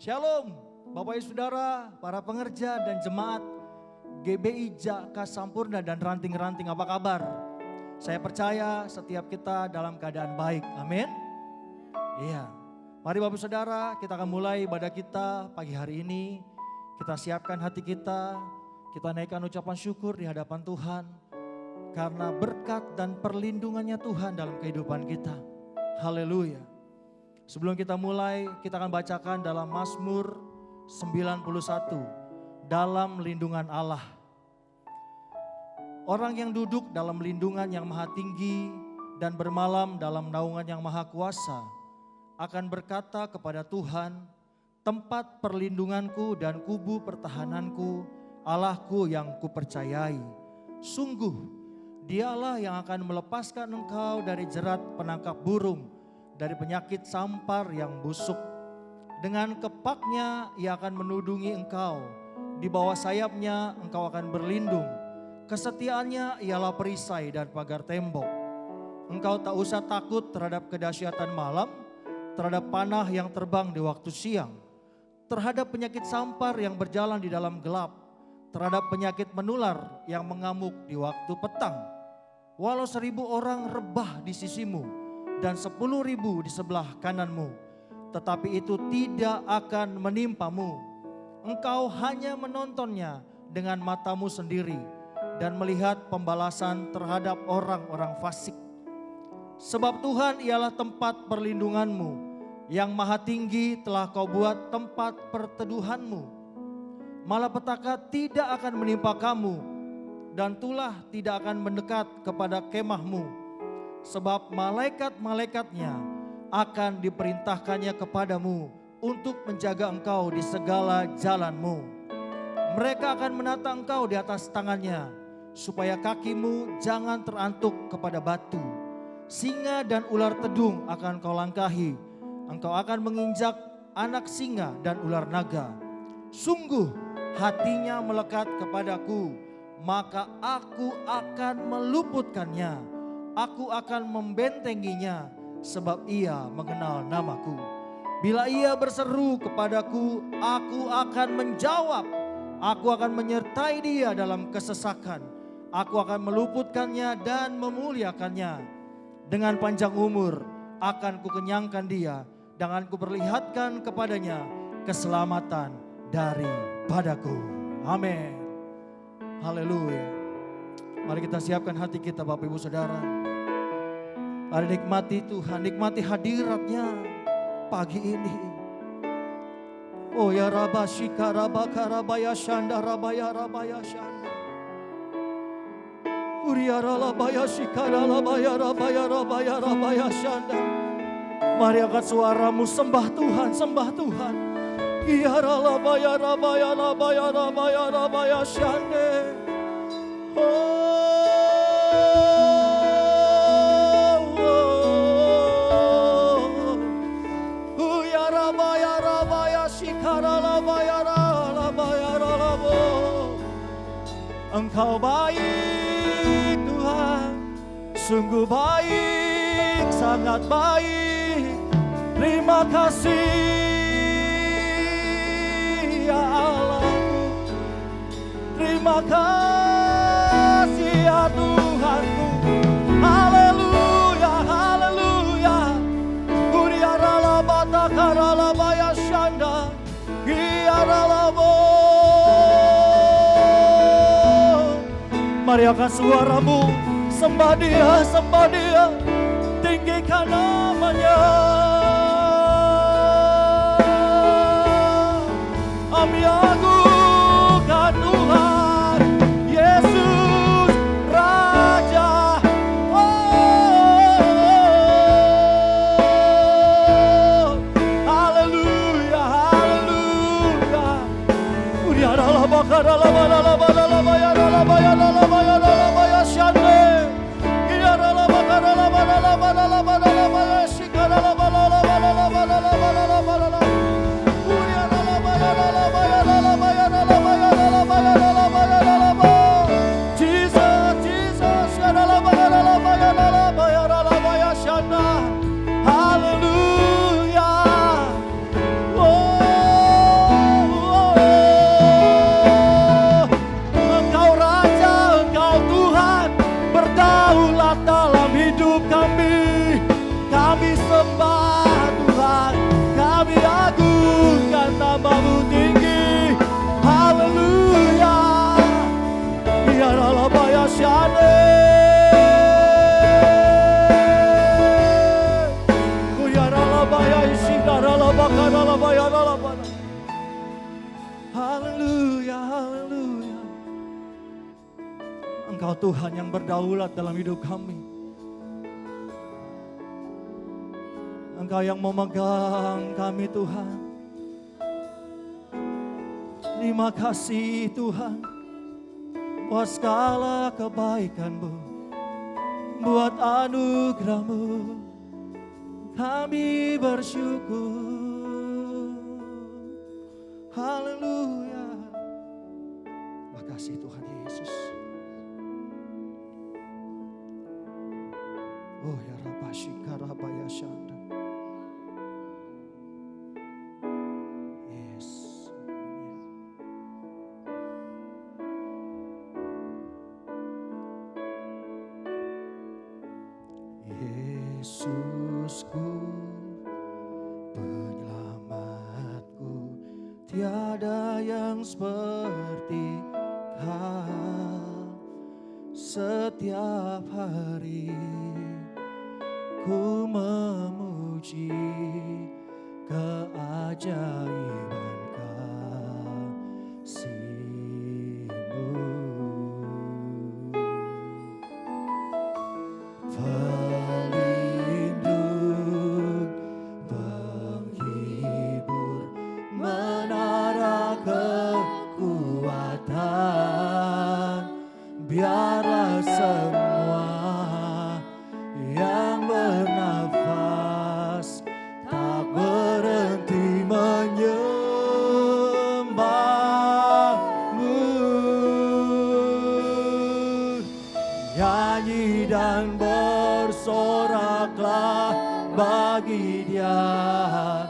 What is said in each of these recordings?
Shalom, Bapak Ibu Saudara, para pengerja dan jemaat GBI Jaka Sampurna dan ranting-ranting, apa kabar? Saya percaya setiap kita dalam keadaan baik, amin. Iya, mari Bapak Ibu Saudara, kita akan mulai ibadah kita pagi hari ini. Kita siapkan hati kita naikkan ucapan syukur di hadapan Tuhan. Karena berkat dan perlindungannya Tuhan dalam kehidupan kita. Haleluya. Sebelum kita mulai, kita akan bacakan dalam Mazmur 91, dalam lindungan Allah. Orang yang duduk dalam lindungan yang maha tinggi dan bermalam dalam naungan yang maha kuasa akan berkata kepada Tuhan, tempat perlindunganku dan kubu pertahananku, Allahku yang kupercayai. Sungguh, Dialah yang akan melepaskan engkau dari jerat penangkap burung, dari penyakit sampar yang busuk. Dengan kepaknya ia akan menudungi engkau, di bawah sayapnya engkau akan berlindung. Kesetiaannya ialah perisai dan pagar tembok. Engkau tak usah takut terhadap kedahsyatan malam, terhadap panah yang terbang di waktu siang, terhadap penyakit sampar yang berjalan di dalam gelap, terhadap penyakit menular yang mengamuk di waktu petang. Walau 1000 orang rebah di sisimu dan 10.000 di sebelah kananmu, tetapi itu tidak akan menimpamu. Engkau hanya menontonnya dengan matamu sendiri dan melihat pembalasan terhadap orang-orang fasik. Sebab Tuhan ialah tempat perlindunganmu, yang maha tinggi telah kau buat tempat perteduhanmu. Malapetaka tidak akan menimpa kamu, dan tulah tidak akan mendekat kepada kemahmu. Sebab malaikat-malaikatnya akan diperintahkannya kepadamu untuk menjaga engkau di segala jalanmu. Mereka akan menata engkau di atas tangannya, supaya kakimu jangan terantuk kepada batu. Singa dan ular tedung akan kau langkahi, engkau akan menginjak anak singa dan ular naga. Sungguh hatinya melekat kepadaku, maka aku akan meluputkannya. Aku akan membentenginya, sebab ia mengenal namaku. Bila ia berseru kepadaku, aku akan menjawab. Aku akan menyertai dia dalam kesesakan. Aku akan meluputkannya dan memuliakannya. Dengan panjang umur akan kukenyangkan dia, dan akan kuperlihatkan kepadanya keselamatan daripadaku. Amin. Haleluya. Mari kita siapkan hati kita Bapak Ibu Saudara. Mari nikmati Tuhan, nikmati hadiratnya pagi ini. Oh ya Rabashika Rabaka Rabaya Shanda Rabaya Rabaya Shanda. Uriara Rabaya Shikara Rabaya Rabaya Rabaya Rabaya Shanda. Mari angkat suaramu, sembah Tuhan, sembah Tuhan. Iyara Rabaya Rabaya Rabaya Rabaya Rabaya Shanda. Engkau baik Tuhan, sungguh baik, sangat baik. Terima kasih ya Allahku, terima kasih ya Tuhanku. Haleluya, haleluya. Kuriarala batakarala baya shanda, giarala bo. Mari angkat suaramu, sembah dia, tinggikan namanya. Kami agungkan Tuhan, Yesus Raja. Oh, haleluya, haleluya. Udia adalah bakar adalah Jesus, Jesus, hallelujah. Oh, Haleluya, haleluya. Engkau Tuhan yang berdaulat dalam hidup kami. Engkau yang memegang kami Tuhan. Terima kasih Tuhan buat segala kebaikan-Mu, buat anugerah-Mu. Kami bersyukur. Haleluya. Terima kasih Tuhan Yesus. Oh ya Rabba Shikara Baya Shanda. Yes. Yesusku, penyelamatku, tiada yang seperti Kau. Setiap hari ku memuji keajaiban kasih-Mu. Pelindung, penghibur, menara kekuatan. Biarlah semua yang bernafas tak berhenti menyembah-Mu. Nyanyi dan bersoraklah bagi Dia,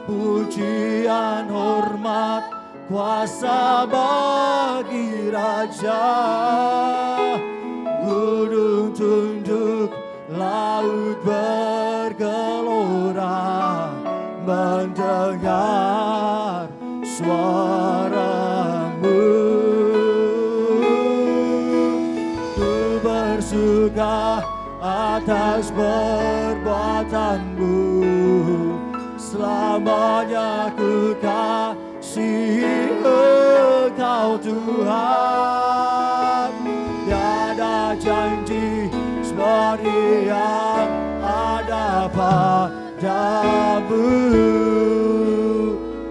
pujian, hormat, kuasa bagi Raja. Gunung tunduk, laut bergelora, mendengar suara-Mu. Ku bersuka atas perbuatan-Mu, selamanya ku kasihi Engkau Tuhan. Tiada janji seperti yang ada padamu.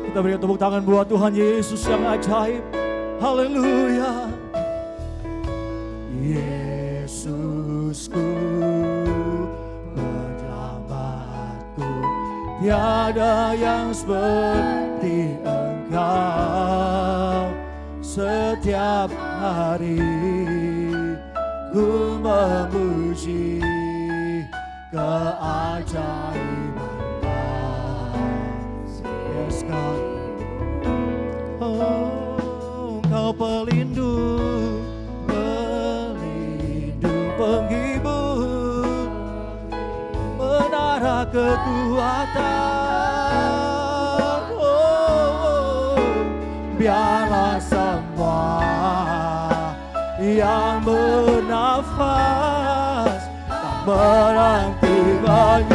Kita berikan tepuk tangan buat Tuhan Yesus yang ajaib. Haleluya. Yesusku, penyelamatku, tiada yang seperti Engkau. Setiap hari ku memuji keajaiban kasih. Yes God. Oh, Engkau pelindung, pelindung, penghibur, menara kekuatan. Oh, biarlah semua yang bernafas tak berhenti menyembah.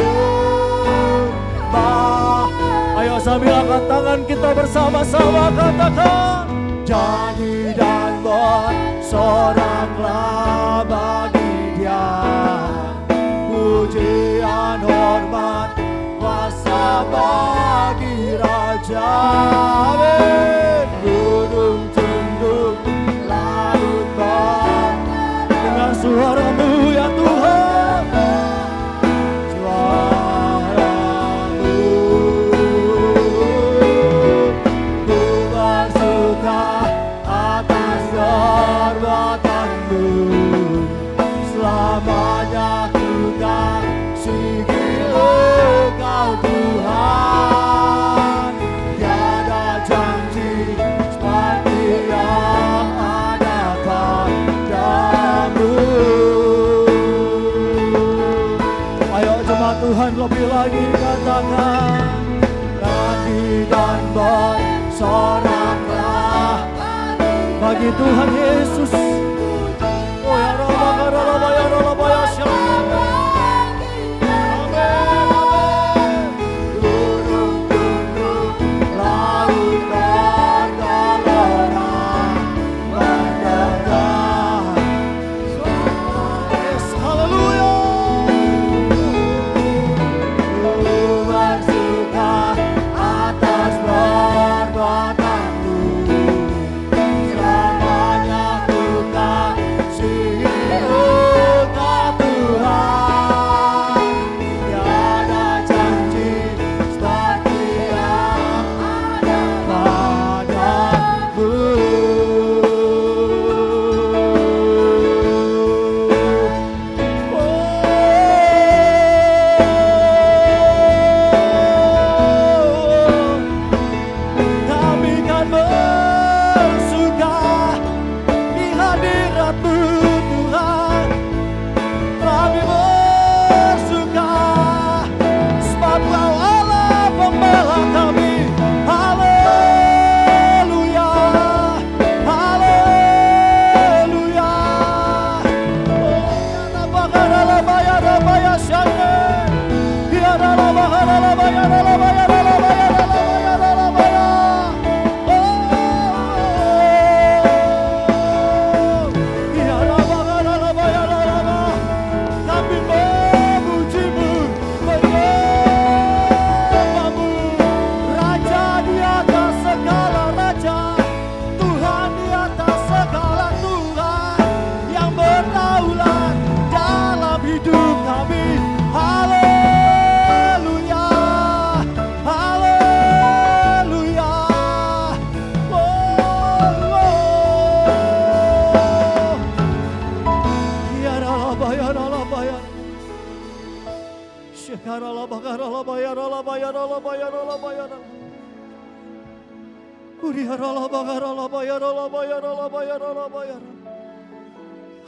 Ayo sambil angkat tangan kita bersama-sama katakan, nyanyi dan bersoraklah bagi Dia, pujian, hormat, kuasa bagi Raja. Amin. Gunung tunduk, laut bangkit dengan suara-Mu ya Tuhan. Suara-Mu, ku bersuka atas perbuatan-Mu, selamanya ku kasihi Engkau Tuhan. Tiada janji seperti yang ada padamu. Ayo jemaat Tuhan lebih lagi katakan, nyanyi dan bersoraklah bagi Tuhan Yesus. Oh ya Rabba, ya Rabba, ya Rabba, ya Shalom. Amin, amin. Gunung tunduk,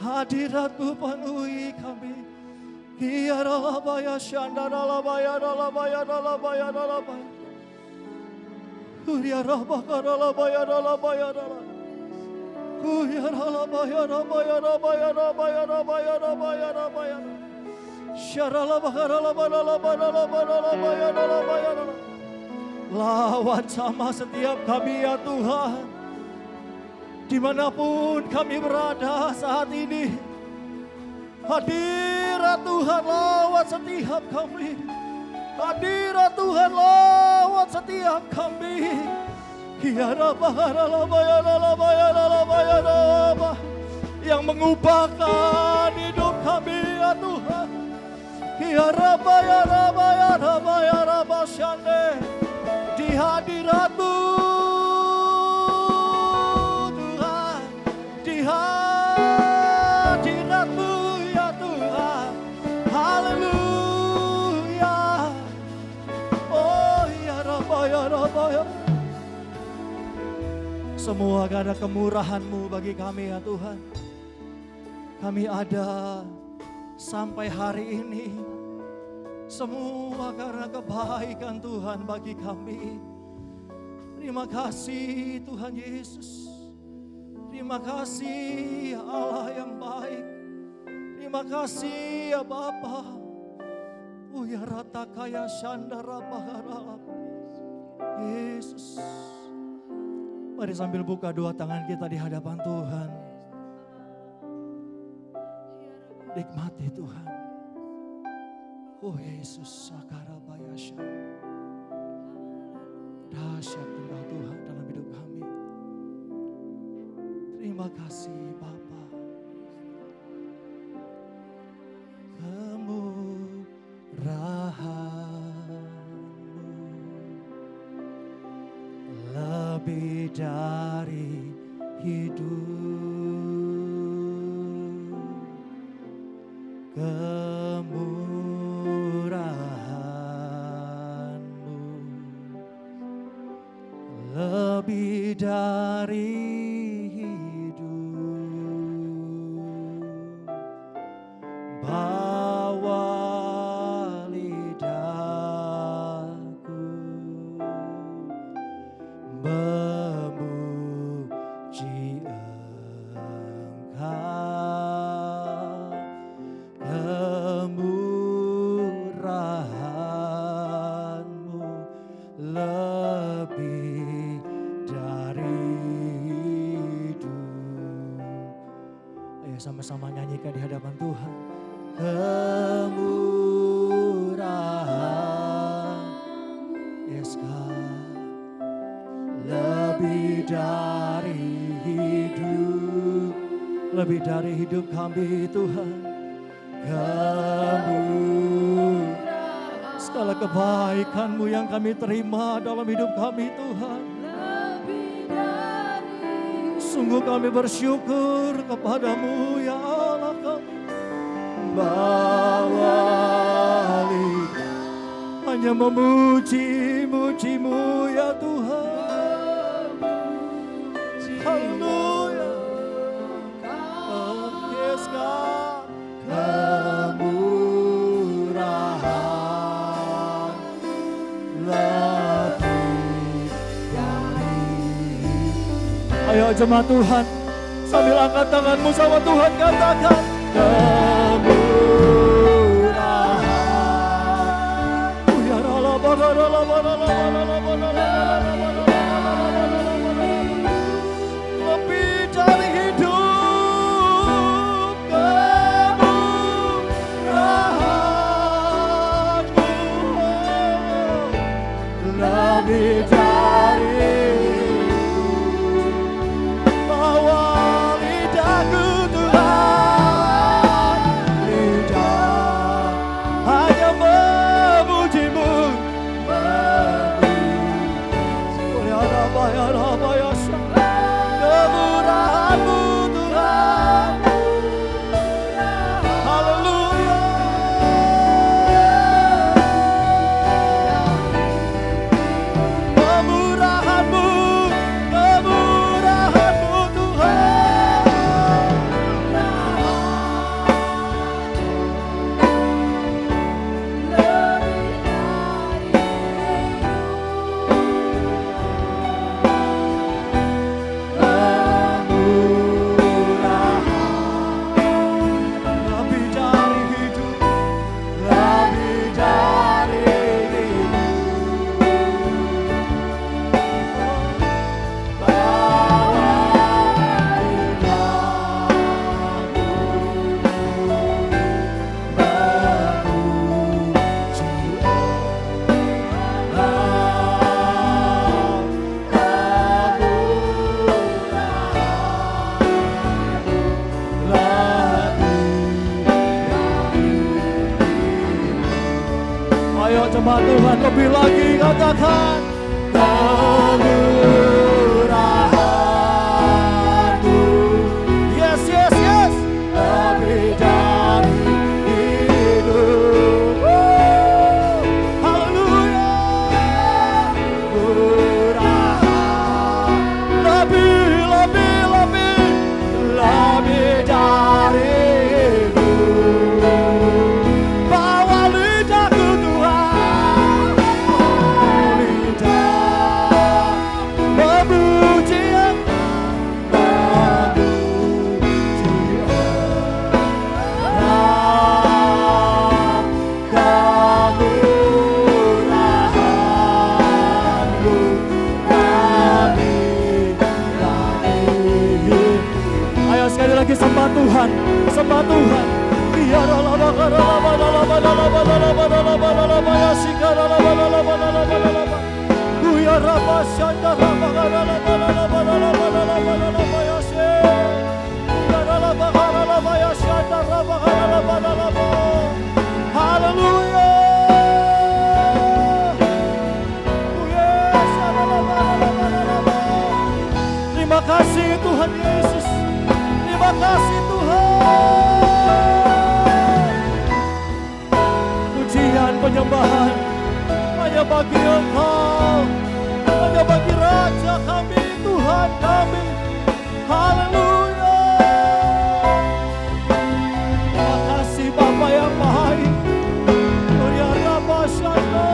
Hadirat-Mu penuhi kami. Kiaralabaya shandaralabaya dalabaya dalabaya dalabaya. Uriarabakaralabaya dalabaya dalabaya. Uriaralabaya dalabaya dalabaya dalabaya dalabaya dalabaya dalabaya. Syaralabakaralabaya dalabaya dalabaya dalabaya dalabaya dalabaya. Lawan sama setiap kami ya Tuhan. Dimanapun kami berada saat ini. Hadirat Tuhan lawat setiap kami. Hadirat Tuhan lawat setiap kami. Yang mengubahkan hidup kami ya Tuhan. Di hadirat-Mu Tuhan, di hadirat-Mu ya Tuhan. Haleluya. Oh ya Rabba ya Rabba ya. Semua karena kemurahan-Mu bagi kami ya Tuhan. Kami ada sampai hari ini. Semua karena kebaikan Tuhan bagi kami. Terima kasih Tuhan Yesus. Terima kasih Allah yang baik. Terima kasih ya Bapa. Ya rata kaya shandara bahara. Yesus. Mari sambil buka dua tangan kita di hadapan Tuhan. Nikmati Tuhan. Oh Yesus, sakarabayasya. Dahsyat Engkau Tuhan dalam hidup kami. Terima kasih Bapa. Kemurahan-Mu lebih dari hidup. Lebih dari hidup, bawa lidahku memuji Engkau. Kemurahan-Mu lebih dari hidup. Ayo sama-sama nyanyikan di hadapan Tuhan. Kemurahan, yes God, lebih dari hidup, lebih dari hidup kami Tuhan. Segala kebaikan-Mu yang kami terima dalam hidup kami Tuhan. Sungguh kami bersyukur kepada-Mu ya Allah kami. Bawa lidah hanya memuji-muji-Mu ya Tuhan. Haleluya. Oh yes God. Kemurahan lebih dari. Ayo jemaat Tuhan, sambil angkat tanganmu sama Tuhan katakan. Lebih dari hidup, kemurahan-Mu lebih dari bawa lidahku Tuhan, lidah hanya memuji-Mu. Kemurahan-Mu Tuhan, haleluya. Lebih lagi katakan kemurahan-Mu. yes, yes, yes. Lebih dari hidup. Haleluya. Murahan. Lebih, lebih, lebih. Lebih dari hidup. Bawa lidahku Tuhan, Lidah memuji Engkau. memuji Allah. Kemurahan-Mu lebih dari hidup. Ayo sekali lagi sembah Tuhan, sembah Tuhan. Haleluya. Terima kasih Tuhan Yesus. Terima kasih Tuhan. Pujian penyembahan hanya bagi Engkau, hanya bagi Raja kami, Tuhan kami. Haleluya. Terima kasih Bapa yang baik. Gloria Rabba Shanda.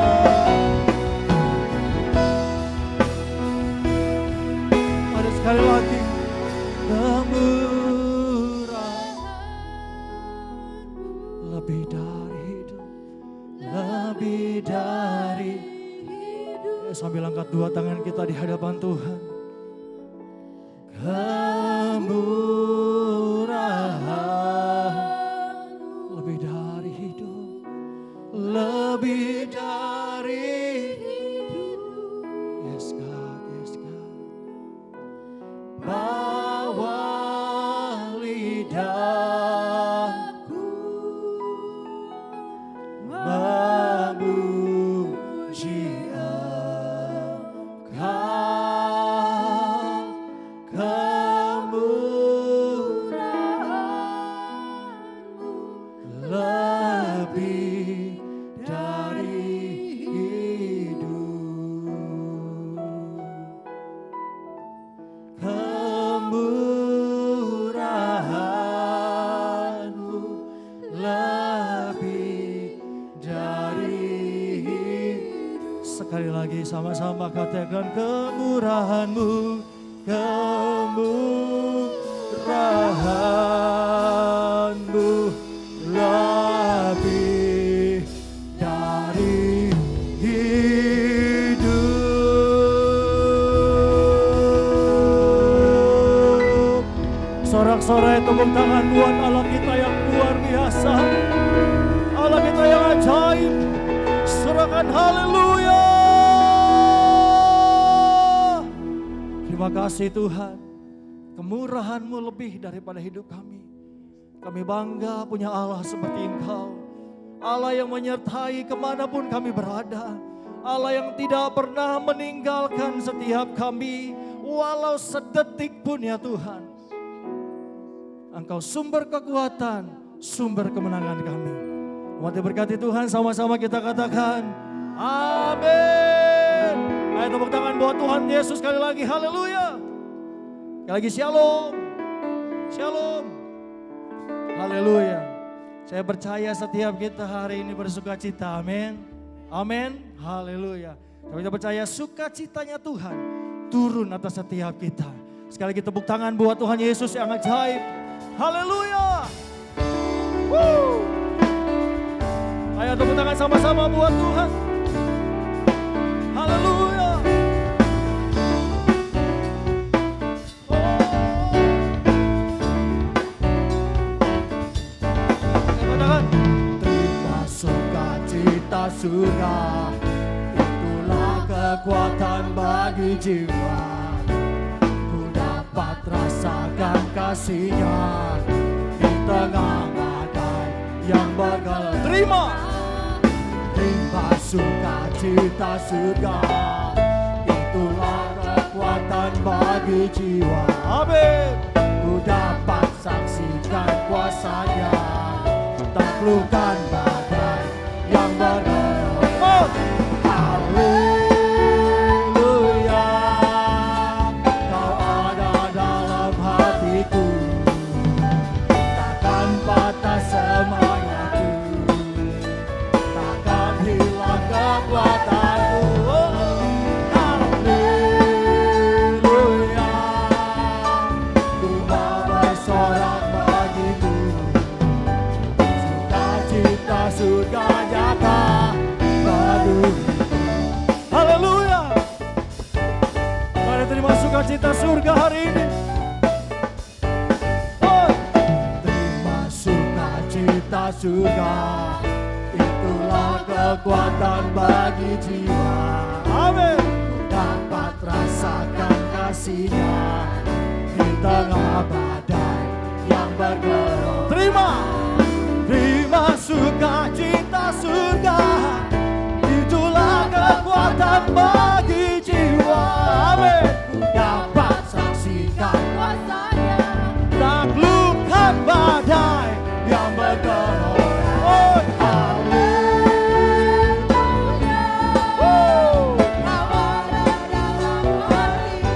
Ada sekali lagi. Lebih dari hidup, lebih dari hidup. Sambil angkat dua tangan kita di hadapan Tuhan. Kemurahan, lebih dari hidup, lebih dari hidup. Yes God, yes God. Bawa lidahku memuji Engkau. Kemurahan-Mu lebih dari hidup. Kemurahan-Mu lebih dari hidup. Sekali lagi sama-sama katakan kemurahan-Mu, kemurahan-Mu lebih dari hidup. Sorak-sorai tepuk tangan buat Allah kita yang luar biasa, Allah kita yang ajaib. Serahkan haleluya. Terima kasih Tuhan. Kemurahan-Mu lebih daripada hidup kami. Kami bangga punya Allah seperti Engkau. Allah yang menyertai kemanapun kami berada. Allah yang tidak pernah meninggalkan setiap kami. Walau sedetik pun ya Tuhan. Engkau sumber kekuatan, sumber kemenangan kami. Umat diberkati Tuhan, sama-sama kita katakan amin. Ayo tepuk tangan buat Tuhan Yesus sekali lagi, haleluya. Sekali lagi shalom, shalom, haleluya. Saya percaya setiap kita hari ini bersuka cita, amin, amin, haleluya. Kita percaya sukacitanya Tuhan turun atas setiap kita. Sekali lagi tepuk tangan buat Tuhan Yesus yang ajaib, haleluya. Woo. Ayo tepuk tangan sama-sama buat Tuhan. Haleluya. Terima sukacita surga, itulah kekuatan bagi jiwa. Ku dapat rasakan kasih-Nya di tengah badai yang bergelora. Terima. terima sukacita surga, itulah kekuatan bagi jiwa. Amin. Ku dapat saksikan kuasa-Nya, taklukkan badai yang bergerak. Haleluya, Kau ada dalam hatiku, takkan patah semangatku, takkan hilang kekuatanku. Haleluya, ku mau bersorak bagimu, sukacita surga nyata penuh. Haleluya. Mari terima sukacita surga hari ini. Oh. Terima sukacita surga, itulah kekuatan bagi jiwa. Amin. Dapat rasakan kasih-Nya di tengah badai yang bergerak. Terima sukacita surga, itulah kekuatan bagi jiwa. Amin. Dapat saksikan Taklukkan badai. yang bergerak. Oh. Haleluya,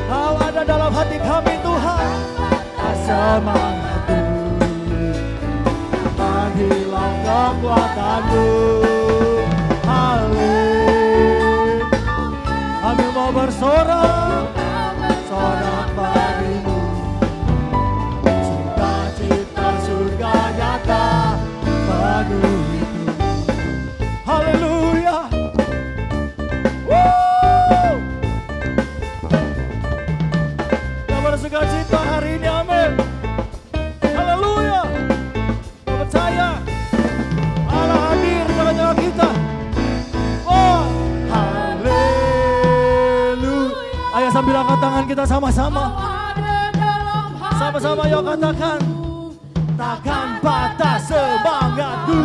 Kau ada dalam hati kami Tuhan. semangatku, takkan hilang kekuatanmu. Haleluya, Kami mau bersorak. sorak bagimu, sukacita surga nyata penuh hidup. Haleluya. Woo. Kita bersukacita hari ini. Amin. Haleluya. Kita percaya Allah hadir di tengah-tengah kita. Oh. Haleluya, Ayo sambil angkat tangan kita sama-sama. Sama-sama yuk katakan. takkan patah semangatku,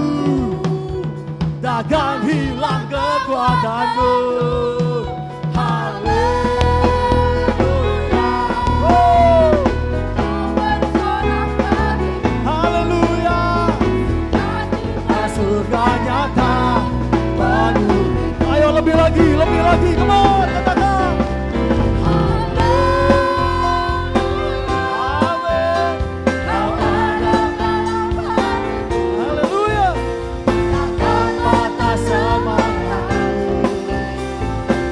takkan hilang kekuatanku. Haleluya, Haleluya. surga nyata penuh. Ayo lebih lagi, come on, katakan. Amin. Haleluya. Takkan patah semangatku,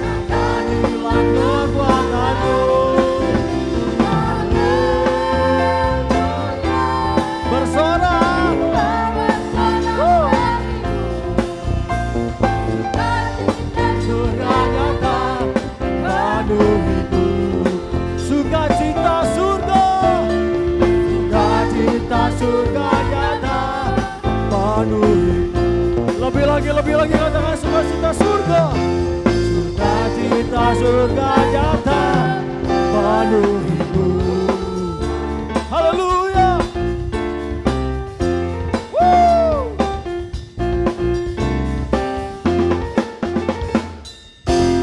takkan hilang kekuatanku. Bersorak. Surga nyata penuh hidup. Sukacita surga. Sukacita surga nyata penuh hidup. Lebih lagi katakan sukacita surga. Sukacita surga nyata penuh hidup. Haleluya. Woo.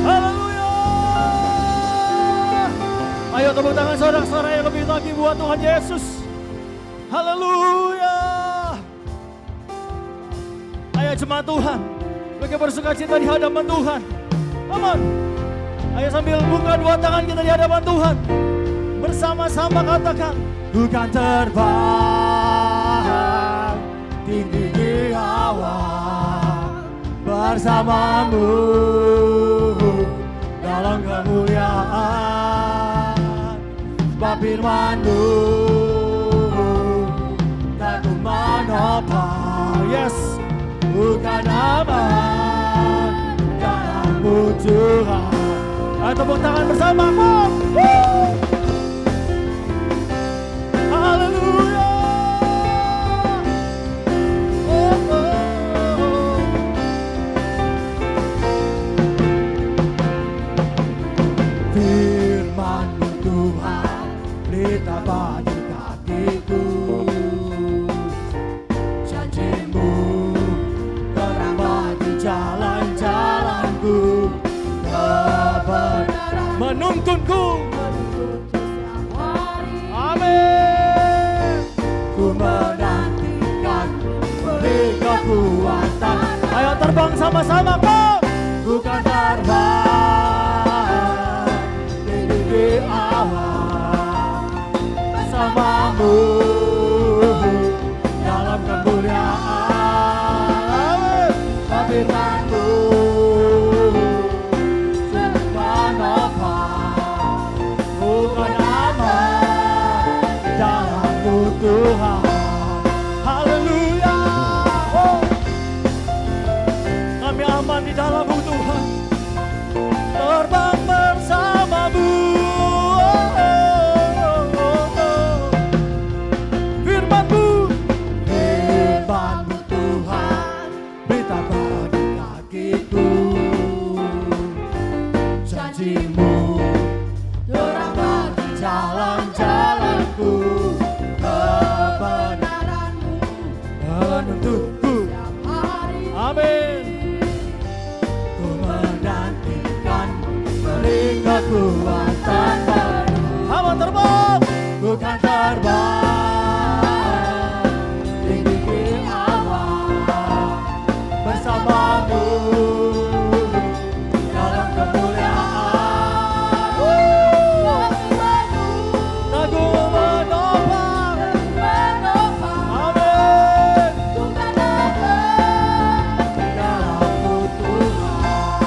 Haleluya. Ayo tepuk tangan saudara-saudara yang lebih lagi buat Tuhan Yesus. Haleluya. Ayo jemaat Tuhan, bagi bersukacita di hadapan Tuhan. Aman. Ayo sambil buka dua tangan kita di hadapan Tuhan. Bersama-sama katakan. Bukan terbang tinggi di awan bersamamu dalam kemuliaan. Sebab firman-Mu tak ku menopang. Yes. Bukan aman dalam-Mu Tuhan. Ayo tepuk tangan bersama. Woo. Haleluya. Oh, oh, oh. Firman-Mu Tuhan, pelita bagi kakiku. Janji-Mu terang bagi jalan terbang sama-sama kok. Bukan terbang tinggi di awan, bersamamu dalam kemuliaan. Firman-Mu sembah nopang, bukan aman dalam-Mu Tuhan. Haleluya. Kami aman di dalam-Mu Tuhan, terbang bersama-Mu. Firman-Mu, Firman-Mu Tuhan, berita bagi kakiku. Janji-Mu terang bagi jalan-jalanku. Kebenaran-Mu penuntunku. Amin. Ku menantikan telinga kekuatan baru. Aman terbang, bukan terbang tinggi di awan, bersama-Mu dalam kemuliaan. Teguh menopang. Amin. Dalam-Mu Tuhan.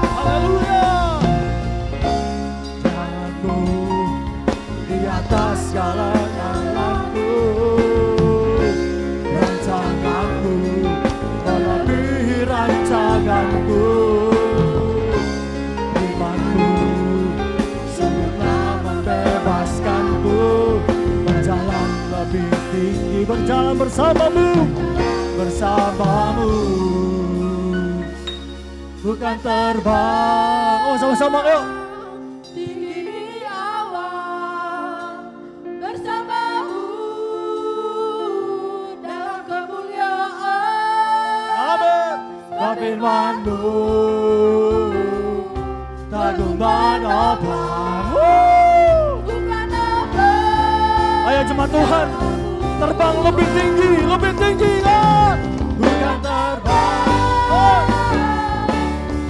Haleluya. Janganku di atas segala-galanya, rancanganku melebihi rancanganku. Firman-Mu sungguhlah membebaskanku, berjalan lebih tinggi, berjalan bersama-Mu, bersama-Mu. Bukan terbang. Oh, sama-sama yuk. Tinggi di awan, bersama-Mu dalam kemuliaan. Amin. Firman-Mu teguh menopang. Bukan apa Ayo jemaat Tuhan, terbang lebih tinggi kan? Bukan terbang.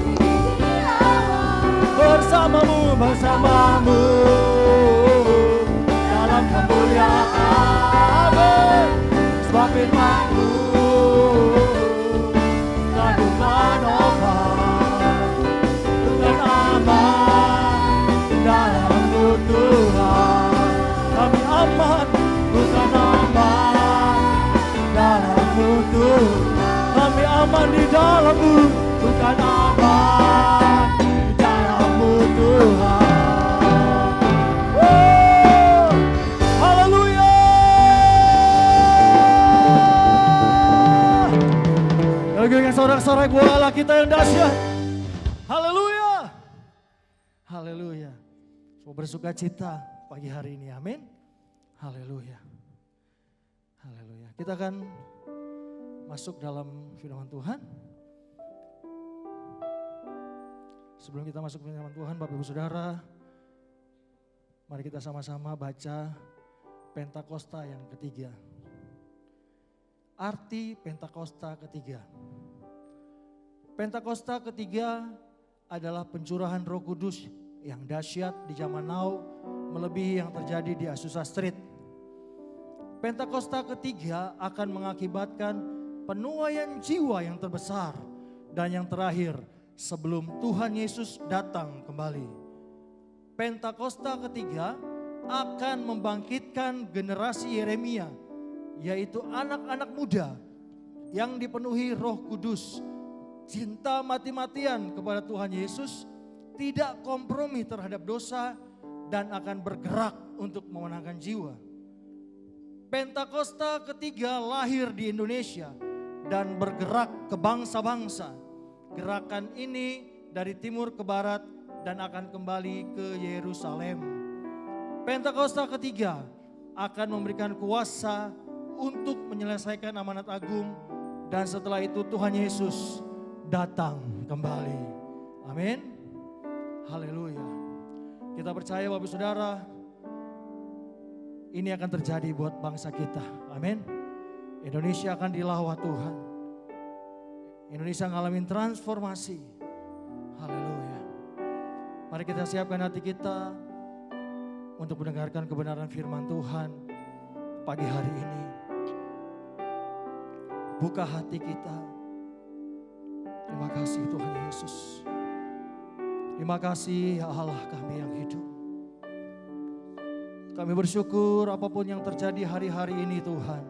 tinggi di awan, Bersama-Mu dalam kemuliaan. Amin. Sebab Firman-Mu teguh menopang, bukan aman dalam-Mu Tuhan. Kami aman, bukan aman dalam-Mu Tuhan. Kami aman di dalam-Mu, bukan aman di dalam-Mu Tuhan. Haleluya. Lagi dengan sorak-sorai buah Allah kita yang dahsyat. Haleluya. Haleluya. Semua bersuka cita pagi hari ini, amin. Haleluya. Haleluya. Kita akan masuk dalam firman Tuhan. Sebelum kita masuk ke firman Tuhan, Bapak Ibu Saudara, mari kita sama-sama baca Pentakosta yang ketiga. Arti Pentakosta ketiga. Pentakosta ketiga adalah pencurahan Roh Kudus yang dahsyat di zaman now, melebihi yang terjadi di Azusa Street. Pentakosta ketiga akan mengakibatkan penuaian jiwa yang terbesar dan yang terakhir sebelum Tuhan Yesus datang kembali. Pentakosta ketiga akan membangkitkan generasi Yeremia, yaitu anak-anak muda yang dipenuhi Roh Kudus, cinta mati-matian kepada Tuhan Yesus, tidak kompromi terhadap dosa, dan akan bergerak untuk memenangkan jiwa. Pentakosta ketiga lahir di Indonesia dan bergerak ke bangsa-bangsa. Gerakan ini dari timur ke barat dan akan kembali ke Yerusalem. Pentakosta ketiga akan memberikan kuasa untuk menyelesaikan amanat agung, dan setelah itu Tuhan Yesus datang kembali. Amin. Haleluya. Kita percaya Bapak Saudara, ini akan terjadi buat bangsa kita. Amin. Indonesia akan dilawat Tuhan. Indonesia ngalamin transformasi. Haleluya. Mari kita siapkan hati kita untuk mendengarkan kebenaran firman Tuhan pagi hari ini. Buka hati kita. Terima kasih Tuhan Yesus. Terima kasih ya Allah kami yang hidup. Kami bersyukur apapun yang terjadi hari-hari ini Tuhan.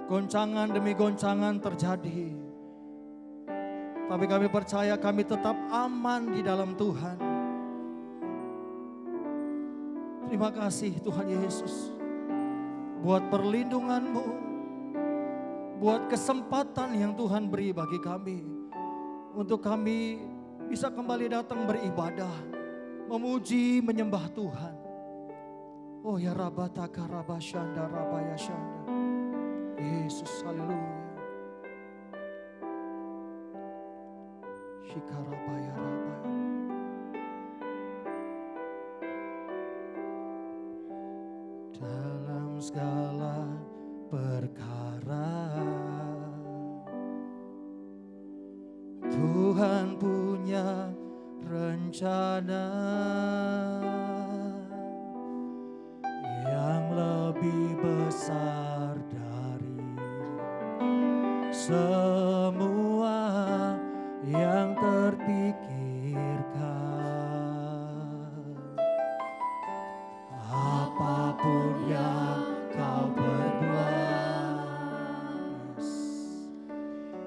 Goncangan demi goncangan terjadi. Tapi kami percaya kami tetap aman di dalam Tuhan. Terima kasih Tuhan Yesus. Buat perlindungan-Mu. Buat kesempatan yang Tuhan beri bagi kami. Untuk kami bisa kembali datang beribadah. Memuji, menyembah Tuhan. Oh ya Rabataka Rabashanda Rabayashanda. Yesus, haleluya. Shikarabaya Rabaya. Dalam segala perkara Tuhan punya rencana yang lebih besar dari semua yang terpikirkan. Apapun yang kau perbuat,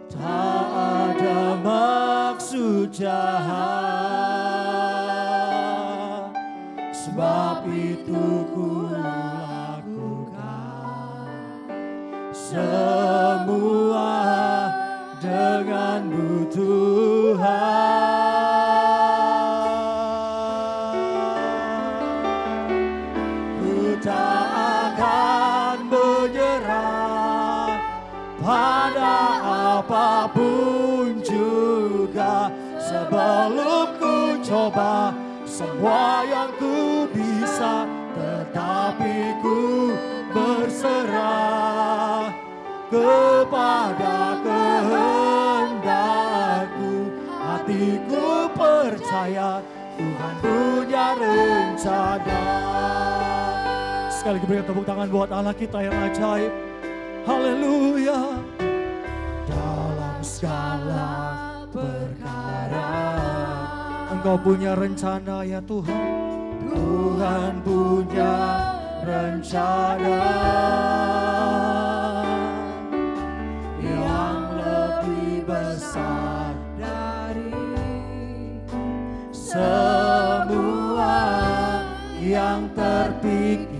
tak ada maksud jahat, sebab itu ku lakukan semua dengan-Mu Tuhan. Ku tak akan menyerah pada apapun juga, sebelum ku coba semua yang ku bisa, tetapi ku berserah kepada kehendak-Mu. Hatiku percaya Tuhan punya rencana. Sekali lagi berikan tepuk tangan buat Allah kita yang ajaib. Haleluya. Dalam segala perkara Engkau punya rencana ya Tuhan. Tuhan punya rencana yang lebih besar dari semua yang terpikirkan.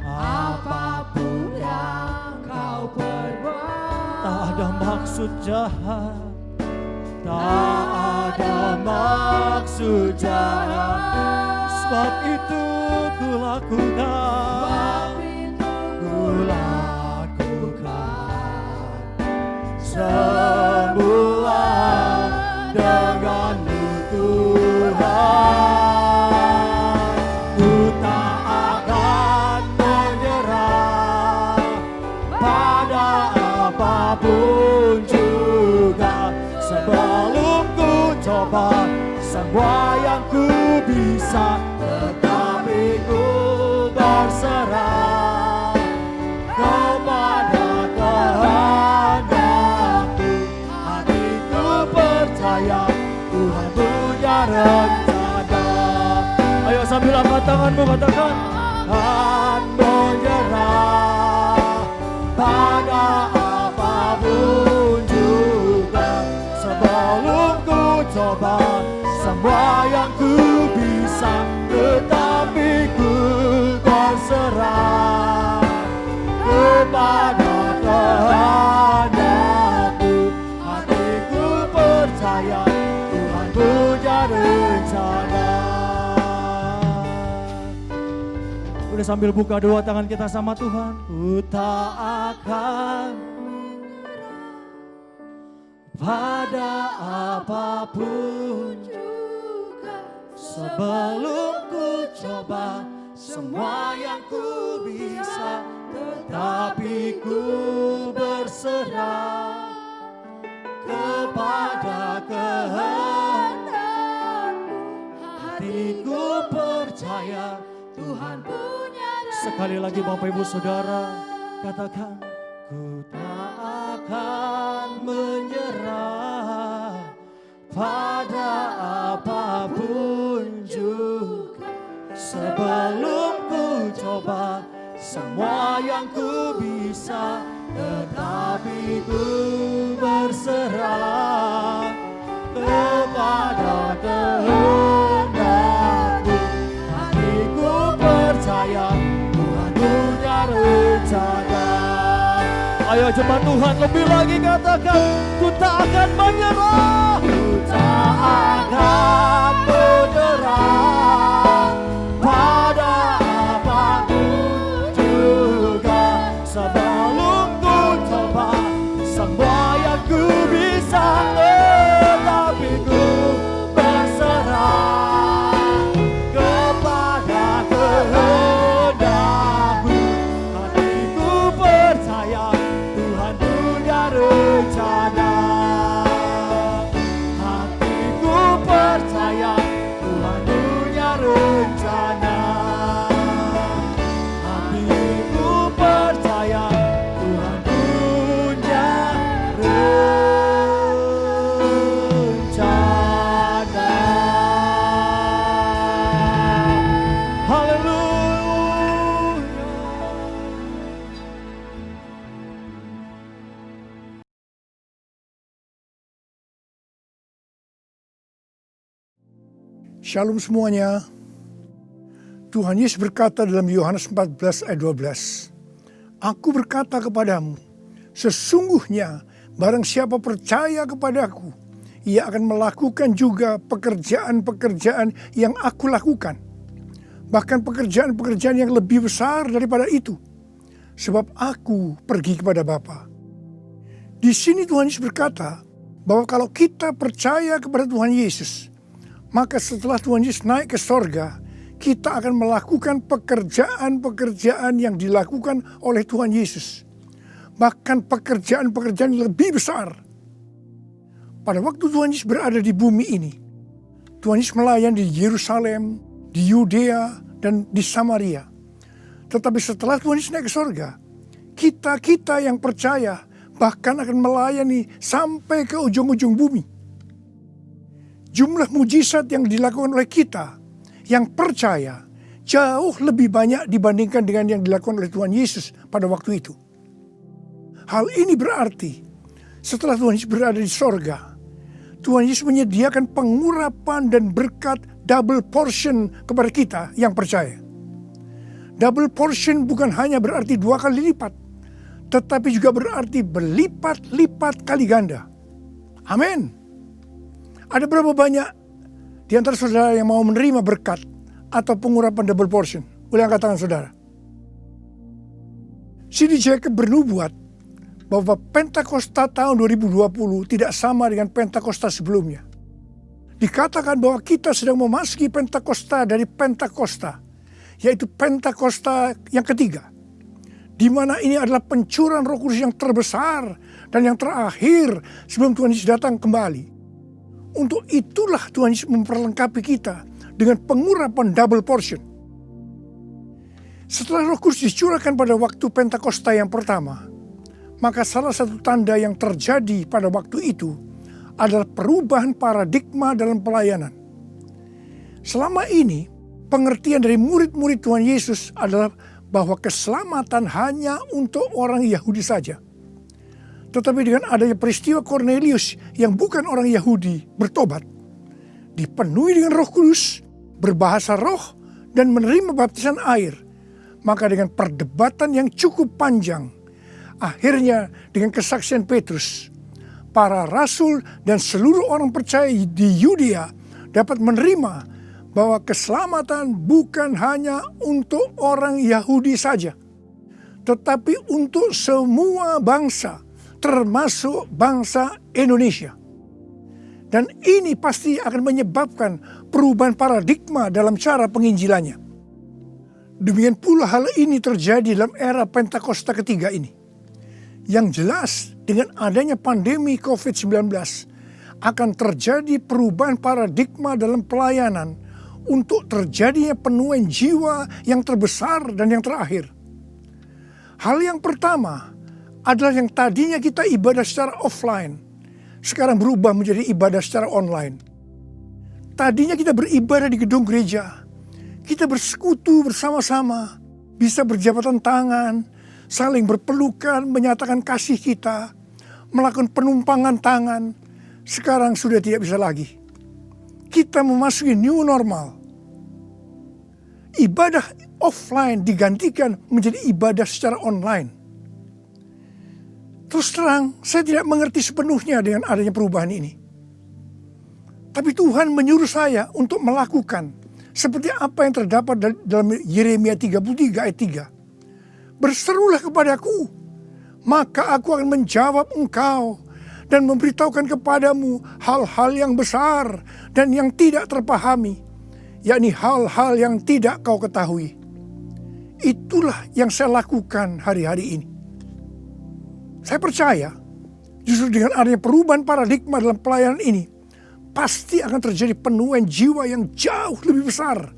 Apapun yang kau perbuat, tak ada maksud jahat, tak ada maksud jahat, sebab itu ku lakukan, semua dengan-Mu Tuhan. Ku tak akan menyerah pada apapun juga, sebelum ku coba semua yang ku bisa, tetapi ku berserah kepada kehendak-Mu. Hatiku percaya Tuhan punya rencana. Ayo sambil angkat tanganmu katakan, Tuhan menyerah pada apapun juga, sebelum ku coba semua yang ku bisa, tetapi ku berserah kepada kehendak-Mu. Hatiku percaya Tuhan punya rencana. Udah sambil buka dua tangan kita sama Tuhan. Ku tak akan pada apapun juga, sebelum ku coba semua yang ku bisa, Tapi ku berserah kepada kehendak-Mu. Hatiku percaya Tuhan punya Sekali lagi Bapak Ibu Saudara, katakan, ku tak akan menyerah pada apapun juga. Sebelum ku coba semua yang ku bisa, tetapi ku berserah kepada kehendak-Mu. Hatiku percaya Tuhan punya rencana. Ayo jemaat Tuhan, lebih lagi katakan, ku tak akan menyerah. Ku tak akan menyerah pada apapun juga. Sebelum ku coba semua yang ku bisa, tetapi ku berserah kepada kehendak-Mu. Hatiku percaya Tuhan punya rencana. Hatiku percaya Tuhan punya rencana. Hatiku percaya Tuhan punya rencana. Haleluya. Shalom semuanya. Tuhan Yesus berkata dalam Yohanes 14 ayat 12, Aku berkata kepadamu, sesungguhnya barang siapa percaya kepadaku, ia akan melakukan juga pekerjaan-pekerjaan yang aku lakukan. Bahkan pekerjaan-pekerjaan yang lebih besar daripada itu. Sebab aku pergi kepada Bapa. Di sini Tuhan Yesus berkata bahwa kalau kita percaya kepada Tuhan Yesus, maka setelah Tuhan Yesus naik ke sorga, kita akan melakukan pekerjaan-pekerjaan yang dilakukan oleh Tuhan Yesus. Bahkan pekerjaan-pekerjaan yang lebih besar. Pada waktu Tuhan Yesus berada di bumi ini, Tuhan Yesus melayani di Yerusalem, di Yudea, dan di Samaria. Tetapi setelah Tuhan Yesus naik ke sorga, kita yang percaya bahkan akan melayani sampai ke ujung-ujung bumi. Jumlah mujizat yang dilakukan oleh kita yang percaya jauh lebih banyak dibandingkan dengan yang dilakukan oleh Tuhan Yesus pada waktu itu. Hal ini berarti setelah Tuhan Yesus berada di sorga, Tuhan Yesus menyediakan pengurapan dan berkat double portion kepada kita yang percaya. Double portion bukan hanya berarti 2 kali lipat, tetapi juga berarti berlipat-lipat kali ganda. Amin. Ada berapa banyak di antara saudara yang mau menerima berkat atau pengurapan double portion? Boleh angkat tangan saudara. C.D. Jacob bernubuat bahwa Pentakosta tahun 2020 tidak sama dengan Pentakosta sebelumnya. Dikatakan bahwa kita sedang memasuki Pentakosta dari Pentakosta, yaitu Pentakosta yang ketiga, di mana ini adalah pencurahan Roh Kudus yang terbesar dan yang terakhir sebelum Tuhan Yesus datang kembali. Untuk itulah Tuhan Yesus memperlengkapi kita dengan pengurapan double portion. Setelah Roh Kudus dicurahkan pada waktu Pentakosta yang pertama, maka salah satu tanda yang terjadi pada waktu itu adalah perubahan paradigma dalam pelayanan. Selama ini, pengertian dari murid-murid Tuhan Yesus adalah bahwa keselamatan hanya untuk orang Yahudi saja. Tetapi dengan adanya peristiwa Cornelius yang bukan orang Yahudi bertobat, dipenuhi dengan Roh Kudus, berbahasa roh, dan menerima baptisan air, maka dengan perdebatan yang cukup panjang, akhirnya dengan kesaksian Petrus, para rasul dan seluruh orang percaya di Yudea dapat menerima bahwa keselamatan bukan hanya untuk orang Yahudi saja, tetapi untuk semua bangsa, termasuk bangsa Indonesia. Dan ini pasti akan menyebabkan perubahan paradigma dalam cara penginjilannya. Demikian pula hal ini terjadi dalam era Pentakosta ketiga ini. Yang jelas dengan adanya pandemi COVID-19 akan terjadi perubahan paradigma dalam pelayanan untuk terjadinya penuaian jiwa yang terbesar dan yang terakhir. Hal yang pertama adalah yang tadinya kita ibadah secara offline, sekarang berubah menjadi ibadah secara online. Tadinya kita beribadah di gedung gereja, kita bersekutu bersama-sama, bisa berjabatan tangan, saling berpelukan, menyatakan kasih kita, melakukan penumpangan tangan. Sekarang sudah tidak bisa lagi. Kita memasuki new normal. Ibadah offline digantikan menjadi ibadah secara online. Terus terang, saya tidak mengerti sepenuhnya dengan adanya perubahan ini. Tapi Tuhan menyuruh saya untuk melakukan seperti apa yang terdapat dalam Yeremia 33 ayat 3. Berserulah kepadaku, maka aku akan menjawab engkau dan memberitahukan kepadamu hal-hal yang besar dan yang tidak terpahami, yakni hal-hal yang tidak kau ketahui. Itulah yang saya lakukan hari-hari ini. Saya percaya justru dengan adanya perubahan paradigma dalam pelayanan ini, pasti akan terjadi penuaian jiwa yang jauh lebih besar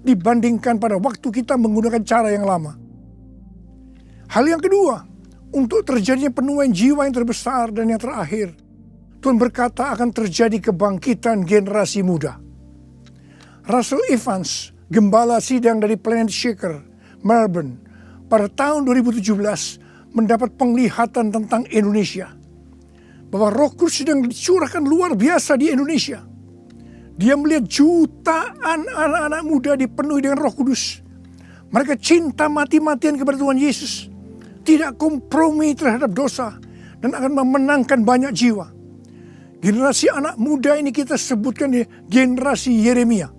dibandingkan pada waktu kita menggunakan cara yang lama. Hal yang kedua, untuk terjadinya penuaian jiwa yang terbesar dan yang terakhir, Tuhan berkata akan terjadi kebangkitan generasi muda. Russell Evans, gembala sidang dari Planet Shaker, Melbourne, pada tahun 2017 mendapat penglihatan tentang Indonesia. Bahwa Roh Kudus sedang dicurahkan luar biasa di Indonesia. Dia melihat jutaan anak-anak muda dipenuhi dengan Roh Kudus. Mereka cinta mati-matian kepada Tuhan Yesus. Tidak kompromi terhadap dosa. Dan akan memenangkan banyak jiwa. Generasi anak muda ini kita sebutkan di generasi Yeremia.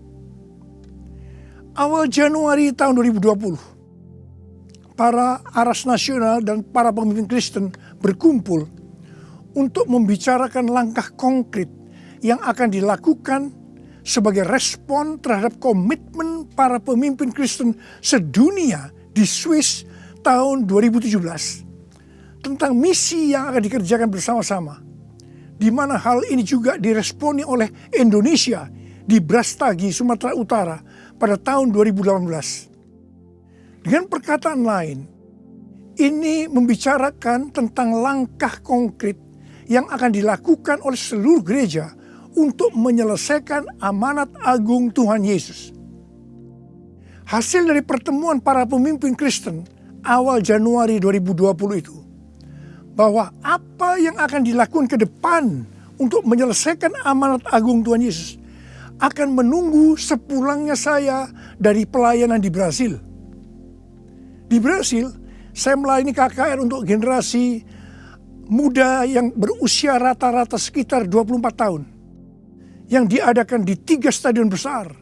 Awal Januari tahun 2020. Para aras nasional dan para pemimpin Kristen berkumpul untuk membicarakan langkah konkret yang akan dilakukan sebagai respon terhadap komitmen para pemimpin Kristen sedunia di Swiss tahun 2017 tentang misi yang akan dikerjakan bersama-sama, di mana hal ini juga diresponi oleh Indonesia di Brastagi, Sumatera Utara pada tahun 2018. Dengan perkataan lain, ini membicarakan tentang langkah konkret yang akan dilakukan oleh seluruh gereja untuk menyelesaikan amanat agung Tuhan Yesus. Hasil dari pertemuan para pemimpin Kristen awal Januari 2020 itu, bahwa apa yang akan dilakukan ke depan untuk menyelesaikan amanat agung Tuhan Yesus akan menunggu sepulangnya saya dari pelayanan di Brasil. Di Brasil, saya melayani KKR untuk generasi muda yang berusia rata-rata sekitar 24 tahun. Yang diadakan di 3 stadion besar.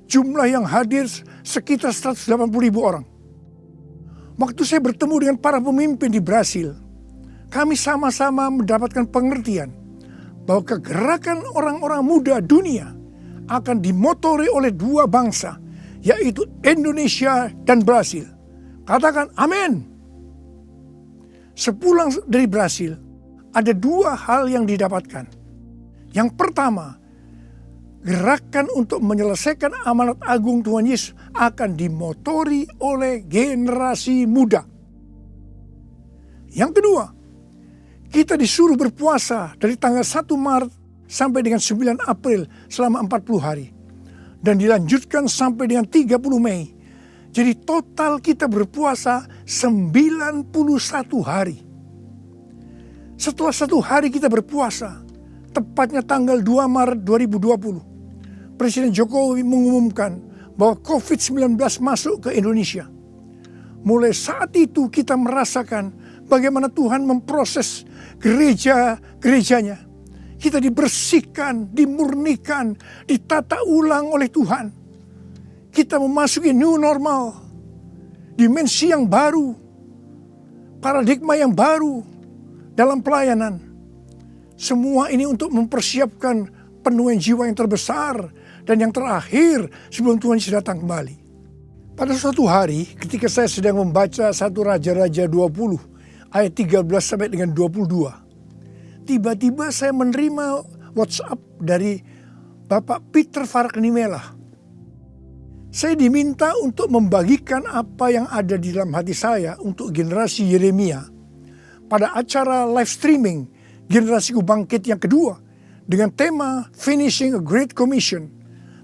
Jumlah yang hadir sekitar 180.000 orang. Waktu saya bertemu dengan para pemimpin di Brasil, kami sama-sama mendapatkan pengertian bahwa kegerakan orang-orang muda dunia akan dimotori oleh 2 bangsa, yaitu Indonesia dan Brasil. Katakan amin. Sepulang dari Brasil, ada 2 hal yang didapatkan. Yang pertama, gerakan untuk menyelesaikan amanat agung Tuhan Yesus akan dimotori oleh generasi muda. Yang kedua, kita disuruh berpuasa dari tanggal 1 Maret sampai dengan 9 April selama 40 hari. Dan dilanjutkan sampai dengan 30 Mei. Jadi total kita berpuasa 91 hari. Setelah 1 hari kita berpuasa, tepatnya tanggal 2 Maret 2020, Presiden Jokowi mengumumkan bahwa COVID-19 masuk ke Indonesia. Mulai saat itu kita merasakan bagaimana Tuhan memproses gerejanya. Kita dibersihkan, dimurnikan, ditata ulang oleh Tuhan. Kita memasuki new normal, dimensi yang baru, paradigma yang baru dalam pelayanan. Semua ini untuk mempersiapkan penuaian jiwa yang terbesar dan yang terakhir sebelum Tuhan Yesus datang kembali. Pada suatu hari ketika saya sedang membaca 1 Raja-Raja 20 ayat 13 sampai dengan 22. Tiba-tiba saya menerima WhatsApp dari Bapak Peter Faraknimela. Saya diminta untuk membagikan apa yang ada di dalam hati saya untuk generasi Yeremia pada acara live streaming Generasiku Bangkit yang kedua dengan tema Finishing a Great Commission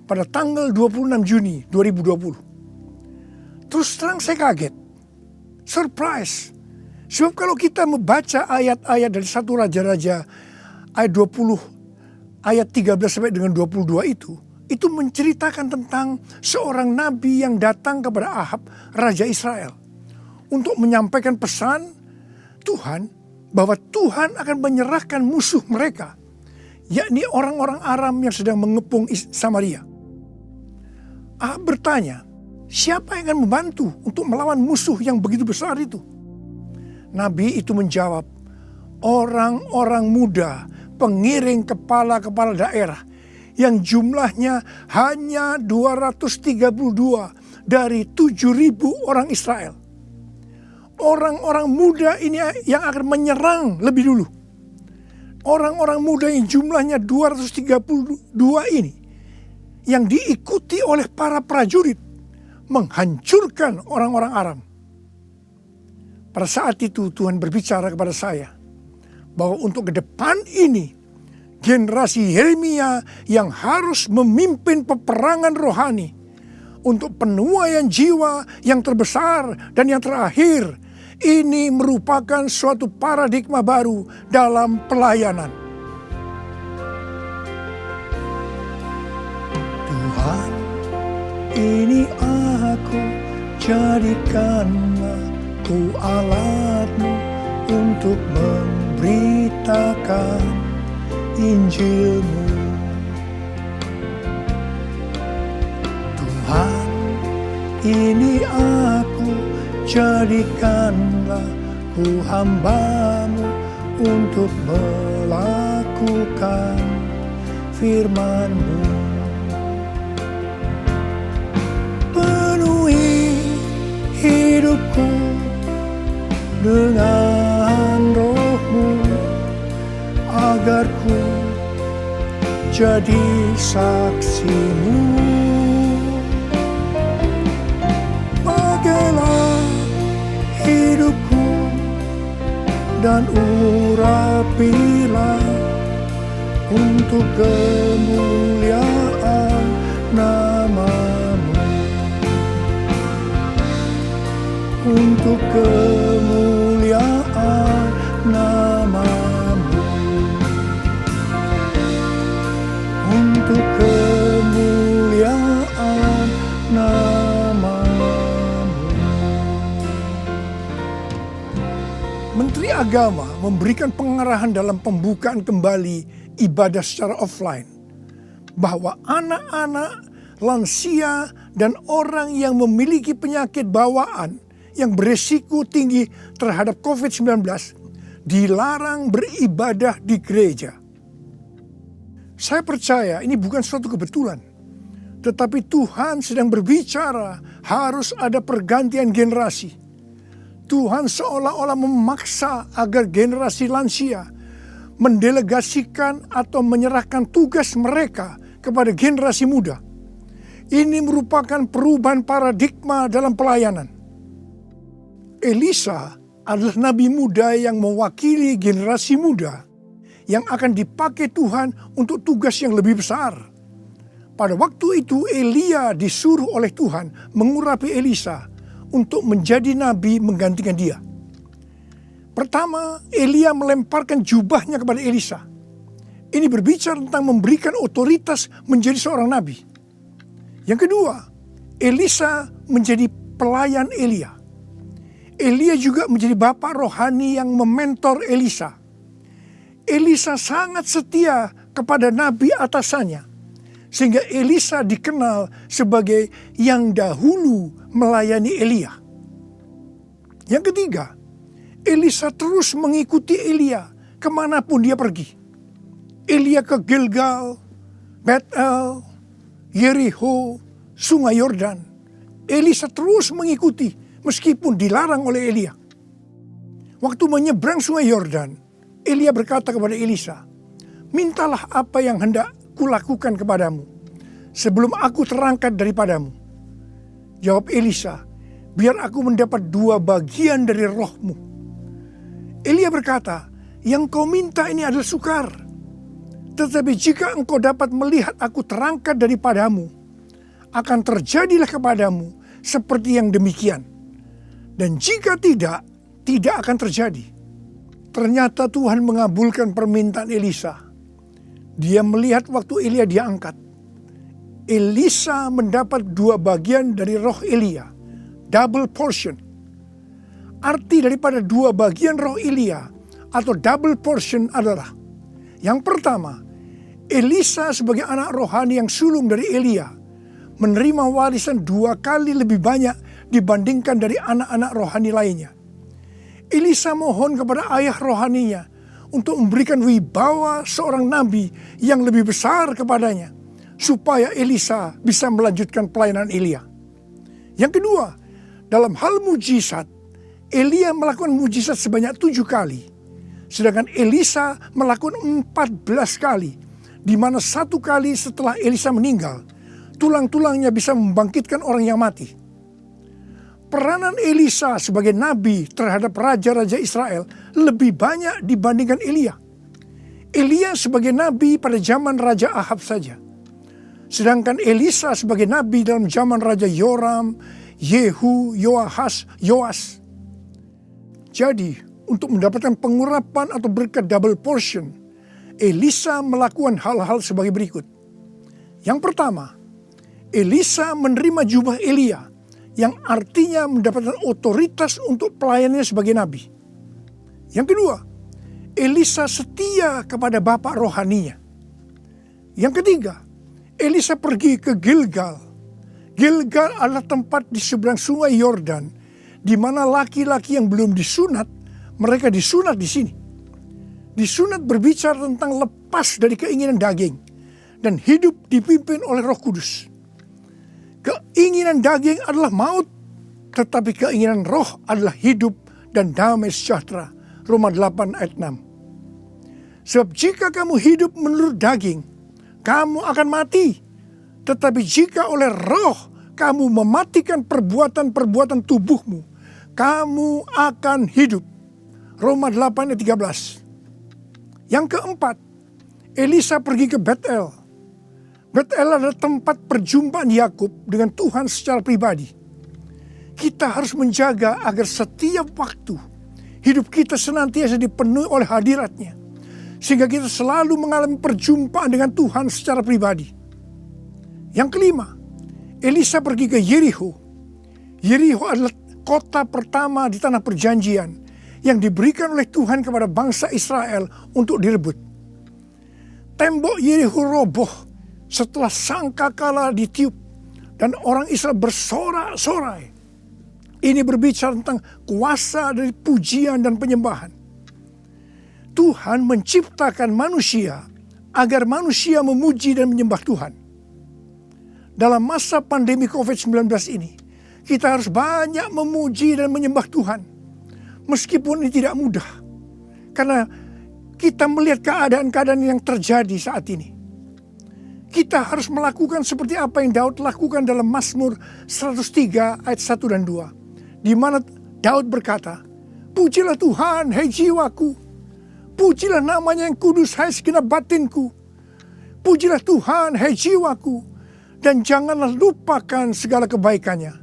pada tanggal 26 Juni 2020. Terus terang saya kaget, surprise. Sebab kalau kita membaca ayat-ayat dari 1 Raja-Raja ayat 20, ayat 13 sampai dengan 22 itu menceritakan tentang seorang nabi yang datang kepada Ahab, Raja Israel. Untuk menyampaikan pesan Tuhan bahwa Tuhan akan menyerahkan musuh mereka, yakni orang-orang Aram yang sedang mengepung Samaria. Ahab bertanya, siapa yang akan membantu untuk melawan musuh yang begitu besar itu? Nabi itu menjawab, orang-orang muda, pengiring kepala-kepala daerah yang jumlahnya hanya 232 dari 7.000 orang Israel. Orang-orang muda ini yang akan menyerang lebih dulu. Orang-orang muda yang jumlahnya 232 ini yang diikuti oleh para prajurit menghancurkan orang-orang Aram. Pada saat itu Tuhan berbicara kepada saya bahwa untuk ke depan ini generasi Yeremia yang harus memimpin peperangan rohani untuk penuaian jiwa yang terbesar dan yang terakhir, ini merupakan suatu paradigma baru dalam pelayanan. Tuhan, ini aku, jadikanlah ku alatmu untuk memberitakan Injilmu. Tuhan, ini aku, jadikanlah ku hamba-Mu untuk melakukan firman-Mu. Penuhi hidupku dengan Roh-Mu, agar ku jadi saksi-Mu. Pakailah hidupku dan urapilah untuk kemuliaan nama-Mu. Untuk kemuliaan nama-Mu. Untuk kemuliaan nama-Mu. Menteri Agama memberikan pengarahan dalam pembukaan kembali ibadah secara offline bahwa anak-anak, lansia, dan orang yang memiliki penyakit bawaan yang beresiko tinggi terhadap COVID-19 dilarang beribadah di gereja. Saya percaya ini bukan suatu kebetulan, tetapi Tuhan sedang berbicara harus ada pergantian generasi. Tuhan seolah-olah memaksa agar generasi lansia mendelegasikan atau menyerahkan tugas mereka kepada generasi muda. Ini merupakan perubahan paradigma dalam pelayanan. Elisa adalah nabi muda yang mewakili generasi muda yang akan dipakai Tuhan untuk tugas yang lebih besar. Pada waktu itu Elia disuruh oleh Tuhan mengurapi Elisa untuk menjadi nabi menggantikan dia. Pertama, Elia melemparkan jubahnya kepada Elisa. Ini berbicara tentang memberikan otoritas menjadi seorang nabi. Yang kedua, Elisa menjadi pelayan Elia. Elia juga menjadi bapak rohani yang mementor Elisa. Elisa sangat setia kepada nabi atasannya, sehingga Elisa dikenal sebagai yang dahulu melayani Elia. Yang ketiga, Elisa terus mengikuti Elia kemanapun dia pergi. Elia ke Gilgal, Bethel, Yericho, Sungai Yordan. Elisa terus mengikuti meskipun dilarang oleh Elia. Waktu menyeberang sungai Yordan, Elia berkata kepada Elisa, "Mintalah apa yang hendak kulakukan kepadamu sebelum aku terangkat daripadamu." Jawab Elisa, "Biar aku mendapat 2 bagian dari rohmu." Elia berkata, "Yang kau minta ini adalah sukar. Tetapi jika engkau dapat melihat aku terangkat daripadamu, akan terjadilah kepadamu seperti yang demikian. Dan jika tidak, tidak akan terjadi." Ternyata Tuhan mengabulkan permintaan Elisa. Dia melihat waktu Elia diangkat. Elisa mendapat 2 bagian dari roh Elia, double portion. Arti daripada 2 bagian roh Elia atau double portion adalah, yang pertama, Elisa sebagai anak rohani yang sulung dari Elia menerima warisan 2 kali lebih banyak dibandingkan dari anak-anak rohani lainnya. Elisa mohon kepada ayah rohaninya untuk memberikan wibawa seorang nabi yang lebih besar kepadanya, supaya Elisa bisa melanjutkan pelayanan Elia. Yang kedua, dalam hal mujizat, Elia melakukan mujizat sebanyak 7 kali, sedangkan Elisa melakukan 14 kali, di mana 1 kali setelah Elisa meninggal, tulang-tulangnya bisa membangkitkan orang yang mati. Peranan Elisa sebagai nabi terhadap raja-raja Israel lebih banyak dibandingkan Elia. Elia sebagai nabi pada zaman Raja Ahab saja. Sedangkan Elisa sebagai nabi dalam zaman Raja Yoram, Yehu, Yoahas, Yoas. Jadi, untuk mendapatkan pengurapan atau berkat double portion, Elisa melakukan hal-hal sebagai berikut. Yang pertama, Elisa menerima jubah Elia, yang artinya mendapatkan otoritas untuk pelayanannya sebagai nabi. Yang kedua, Elisa setia kepada bapak rohaninya. Yang ketiga, Elisa pergi ke Gilgal. Gilgal adalah tempat di seberang sungai Yordan, di mana laki-laki yang belum disunat, mereka disunat di sini. Disunat berbicara tentang lepas dari keinginan daging dan hidup dipimpin oleh Roh Kudus. Keinginan daging adalah maut, tetapi keinginan roh adalah hidup dan damai sejahtera. Roma 8 ayat 6. Sebab jika kamu hidup menurut daging, kamu akan mati. Tetapi jika oleh roh kamu mematikan perbuatan-perbuatan tubuhmu, kamu akan hidup. Roma 8 ayat 13. Yang keempat, Elisa pergi ke Betel. Betel adalah tempat perjumpaan Yakub dengan Tuhan secara pribadi. Kita harus menjaga agar setiap waktu hidup kita senantiasa dipenuhi oleh hadirat-Nya, sehingga kita selalu mengalami perjumpaan dengan Tuhan secara pribadi. Yang kelima, Elisa pergi ke Yeriho. Yeriho adalah kota pertama di tanah perjanjian yang diberikan oleh Tuhan kepada bangsa Israel untuk direbut. Tembok Yeriho roboh setelah sangkakala ditiup dan orang Israel bersorak-sorai. Ini berbicara tentang kuasa dari pujian dan penyembahan. Tuhan menciptakan manusia agar manusia memuji dan menyembah Tuhan. Dalam masa pandemi COVID-19 ini, kita harus banyak memuji dan menyembah Tuhan. Meskipun ini tidak mudah, karena kita melihat keadaan-keadaan yang terjadi saat ini. Kita harus melakukan seperti apa yang Daud lakukan dalam Mazmur 103 ayat 1 dan 2. Di mana Daud berkata, "Pujilah Tuhan, hai jiwaku. Pujilah namanya yang kudus, hai segenap batinku. Pujilah Tuhan, hai jiwaku. Dan janganlah lupakan segala kebaikannya."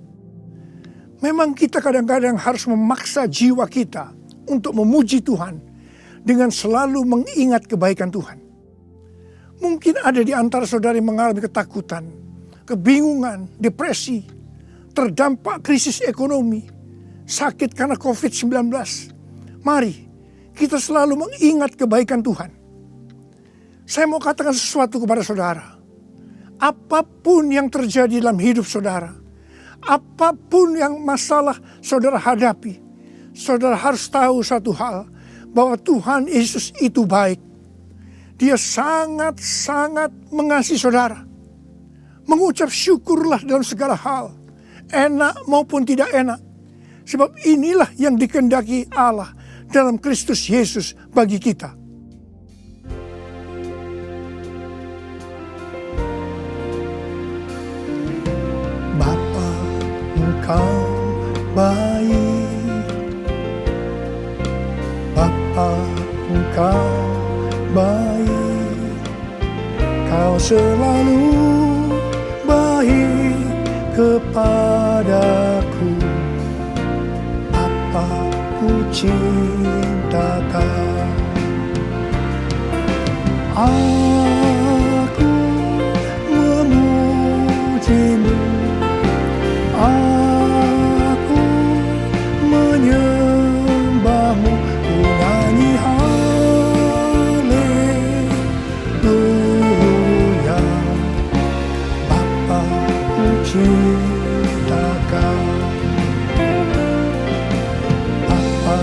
Memang kita kadang-kadang harus memaksa jiwa kita untuk memuji Tuhan dengan selalu mengingat kebaikan Tuhan. Mungkin ada di antara saudara yang mengalami ketakutan, kebingungan, depresi, terdampak krisis ekonomi, sakit karena COVID-19. Mari kita selalu mengingat kebaikan Tuhan. Saya mau katakan sesuatu kepada saudara. Apapun yang terjadi dalam hidup saudara, apapun yang masalah saudara hadapi, saudara harus tahu satu hal, bahwa Tuhan Yesus itu baik. Dia sangat-sangat mengasihi saudara. Mengucap syukurlah dalam segala hal. enak maupun tidak enak. Sebab inilah yang dikehendaki Allah dalam Kristus Yesus bagi kita. Bapa, Engkau baik. Bapa, Engkau baik. Kau selalu baik kepadaku. Bapa, ku cinta Kau. Aku memujimu. Aku menyembahmu. Ku nyanyi haleluya. Bapa, ku cinta Kau. Bapa,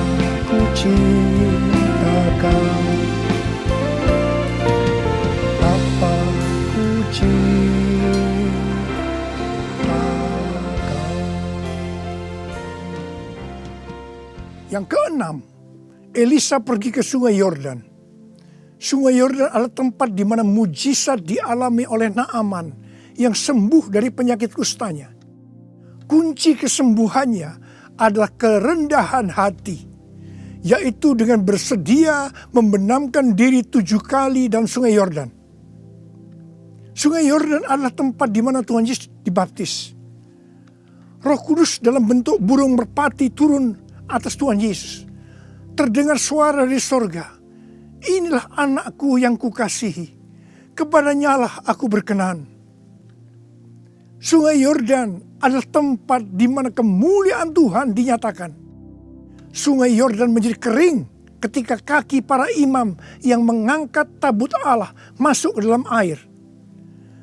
ku cinta Kau. Bapa, ku cinta Kau. Yang keenam, Elisa pergi ke Sungai Yordan. Sungai Yordan adalah tempat di mana mujizat dialami oleh Naaman yang sembuh dari penyakit kustanya. Kunci kesembuhannya adalah kerendahan hati, yaitu dengan bersedia membenamkan diri 7 kali dalam Sungai Yordan. Sungai Yordan adalah tempat di mana Tuhan Yesus dibaptis. Roh Kudus dalam bentuk burung merpati turun atas Tuhan Yesus. Terdengar suara dari sorga, inilah anakku yang kukasihi, kepadanya lah aku berkenan. Sungai Yordan adalah tempat di mana kemuliaan Tuhan dinyatakan. Sungai Yordan menjadi kering ketika kaki para imam yang mengangkat tabut Allah masuk ke dalam air.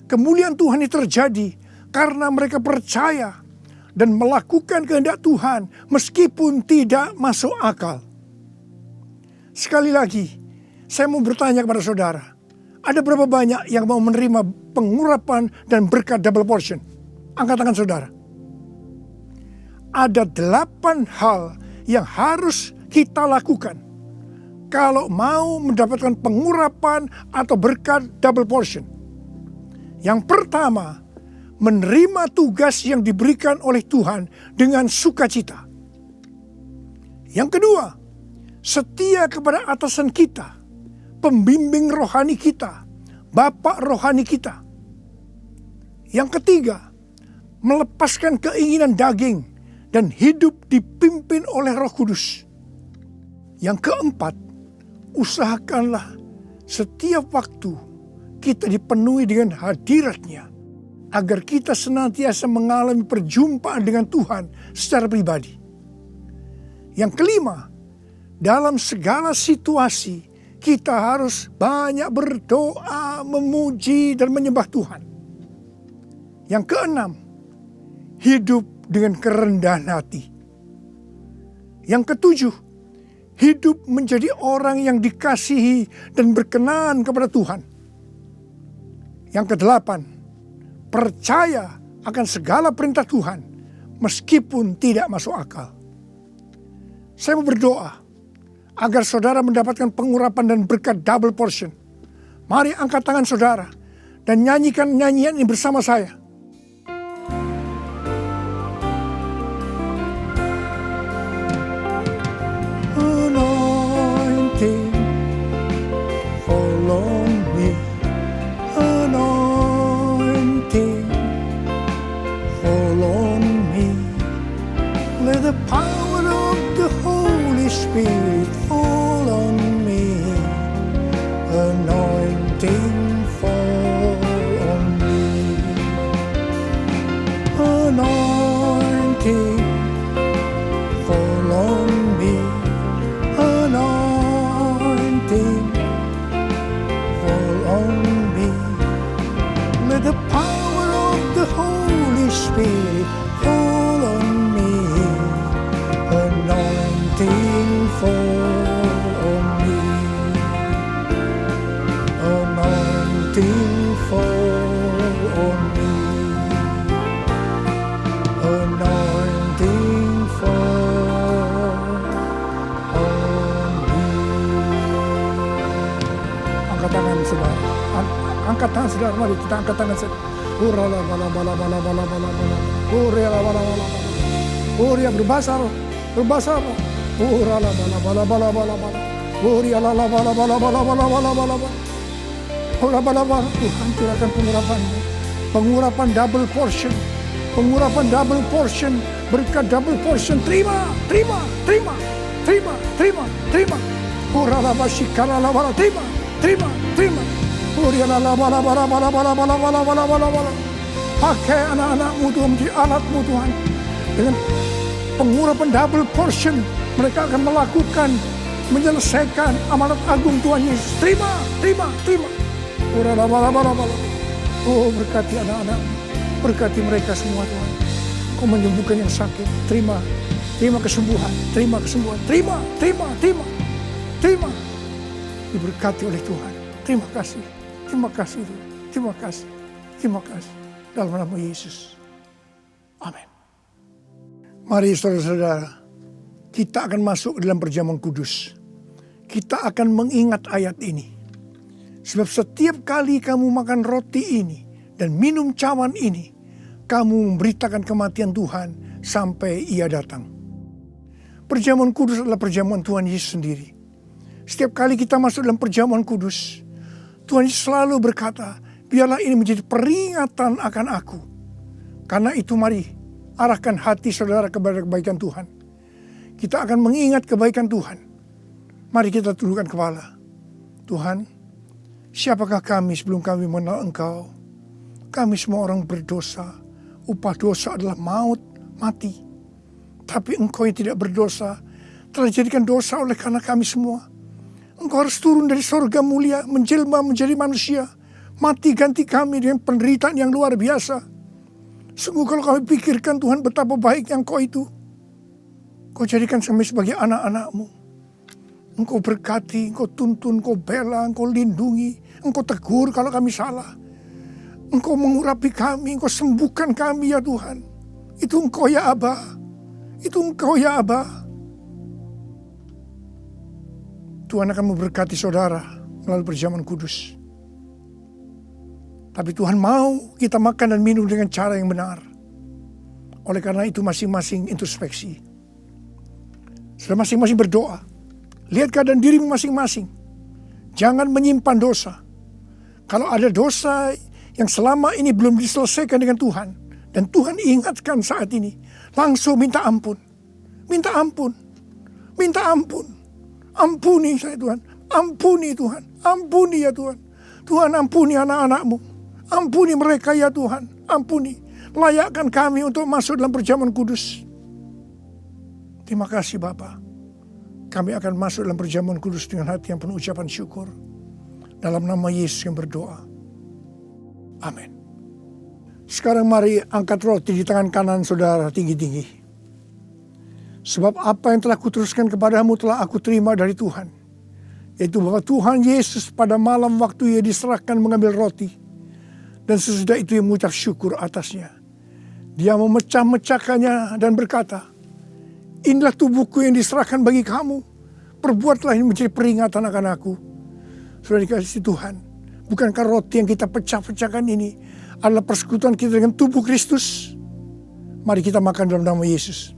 Kemuliaan Tuhan ini terjadi karena mereka percaya dan melakukan kehendak Tuhan meskipun tidak masuk akal. Sekali lagi, saya mau bertanya kepada saudara, ada berapa banyak yang mau menerima pengurapan dan berkat double portion? Angkat tangan saudara. Ada 8 hal yang harus kita lakukan kalau mau mendapatkan pengurapan atau berkat double portion. Yang pertama, menerima tugas yang diberikan oleh Tuhan dengan sukacita. Yang kedua, setia kepada atasan kita, pembimbing rohani kita, bapak rohani kita. Yang ketiga, melepaskan keinginan daging dan hidup dipimpin oleh Roh Kudus. Yang keempat, usahakanlah setiap waktu kita dipenuhi dengan hadirat-Nya, agar kita senantiasa mengalami perjumpaan dengan Tuhan secara pribadi. Yang kelima, dalam segala situasi kita harus banyak berdoa, memuji dan menyembah Tuhan. Yang keenam, hidup dengan kerendahan hati. Yang ketujuh, hidup menjadi orang yang dikasihi dan berkenan kepada Tuhan. Yang kedelapan, percaya akan segala perintah Tuhan meskipun tidak masuk akal. Saya mau berdoa agar saudara mendapatkan pengurapan dan berkat double portion. Mari angkat tangan saudara dan nyanyikan nyanyian ini bersama saya. Anointing fall on me. Anointing fall on me. Let the power of the Holy Spirit fall on me. Anointing fall on me. Anointing fall on me. Anointing fall on me. Let the power of the Holy Spirit fall on me. Anointing fall on me. Anointing fall on me. angkat tangan saudara, mari kita angkat tangan saudara. Urala bala bala bala bala bala bala. Urala bala bala bala. Uria berbahasa roh, berbahasa roh. Urala bala bala bala bala bala. Uria la bala bala bala bala bala bala bala. Ura bala bala. Tuhan curahkan pengurapan-Mu, pengurapan double portion, pengurapan double portion, berkat double portion. Terima, terima, terima, terima, terima, terima. Urala basikala la bala, terima, terima, terima. Uria la bala bala bala bala bala bala bala bala bala. Pakai anak-anak-Mu Tuhan, menjadi alat-Mu Tuhan. Dengan pengurapan double portion, mereka akan melakukan, menyelesaikan amanat agung Tuhan Yesus. Terima, terima, terima. Oh, berkati anak-anak, berkati mereka semua Tuhan. Kau menyembuhkan yang sakit. Terima, terima kesembuhan, terima kesembuhan, terima, terima, terima, terima. Diberkati oleh Tuhan. Terima kasih, terima kasih Tuhan. Terima kasih, terima kasih. Dalam nama Yesus. Amin. Mari saudara-saudara, kita akan masuk dalam perjamuan kudus. Kita akan mengingat ayat ini. Sebab setiap kali kamu makan roti ini dan minum cawan ini, kamu memberitakan kematian Tuhan sampai Ia datang. Perjamuan kudus adalah perjamuan Tuhan Yesus sendiri. Setiap kali kita masuk dalam perjamuan kudus, Tuhan Yesus selalu berkata, biarlah ini menjadi peringatan akan aku. Karena itu mari, arahkan hati saudara kepada kebaikan Tuhan. Kita akan mengingat kebaikan Tuhan. Mari kita tundukkan kepala. Tuhan, siapakah kami sebelum kami mengenal Engkau? Kami semua orang berdosa. Upah dosa adalah maut, mati. Tapi Engkau yang tidak berdosa telah dijadikan dosa oleh karena kami semua. Engkau harus turun dari sorga mulia, menjelma menjadi manusia. Mati ganti kami dengan penderitaan yang luar biasa. Sungguh kalau kami pikirkan Tuhan betapa baiknya Engkau itu. Kau jadikan kami sebagai anak-anak-Mu. Engkau berkati, Engkau tuntun, Engkau bela, Engkau lindungi, Engkau tegur kalau kami salah. Engkau mengurapi kami, Engkau sembuhkan kami ya Tuhan. Itu Engkau ya Aba. Itu Engkau ya Aba. Tuhan akan memberkati saudara melalui perjamuan kudus. Tapi Tuhan mau kita makan dan minum dengan cara yang benar. Oleh karena itu masing-masing introspeksi. Sudah masing-masing berdoa. Lihat keadaan dirimu masing-masing. Jangan menyimpan dosa. Kalau ada dosa yang selama ini belum diselesaikan dengan Tuhan. Dan Tuhan ingatkan saat ini. Langsung minta ampun. Minta ampun. Minta ampun. Ampuni saya Tuhan. Ampuni Tuhan. Ampuni ya Tuhan. Tuhan ampuni anak-anak-Mu. Ampuni mereka ya Tuhan. Ampuni. Layakkan kami untuk masuk dalam perjamuan kudus. Terima kasih Bapa. Kami akan masuk dalam perjamuan kudus dengan hati yang penuh ucapan syukur. Dalam nama Yesus yang berdoa. Amin. Sekarang mari angkat roti di tangan kanan saudara tinggi-tinggi. Sebab apa yang telah kuteruskan kepadamu telah aku terima dari Tuhan. Yaitu bahwa Tuhan Yesus pada malam waktu Ia diserahkan mengambil roti. Dan sesudah itu Ia mengucap syukur atasnya. Dia memecah-mecahkannya dan berkata, inilah tubuhku yang diserahkan bagi kamu. Perbuatlah ini menjadi peringatan akan aku. Sudah dikasih Tuhan. Bukankah roti yang kita pecah-pecahkan ini adalah persekutuan kita dengan tubuh Kristus? Mari kita makan dalam nama Yesus.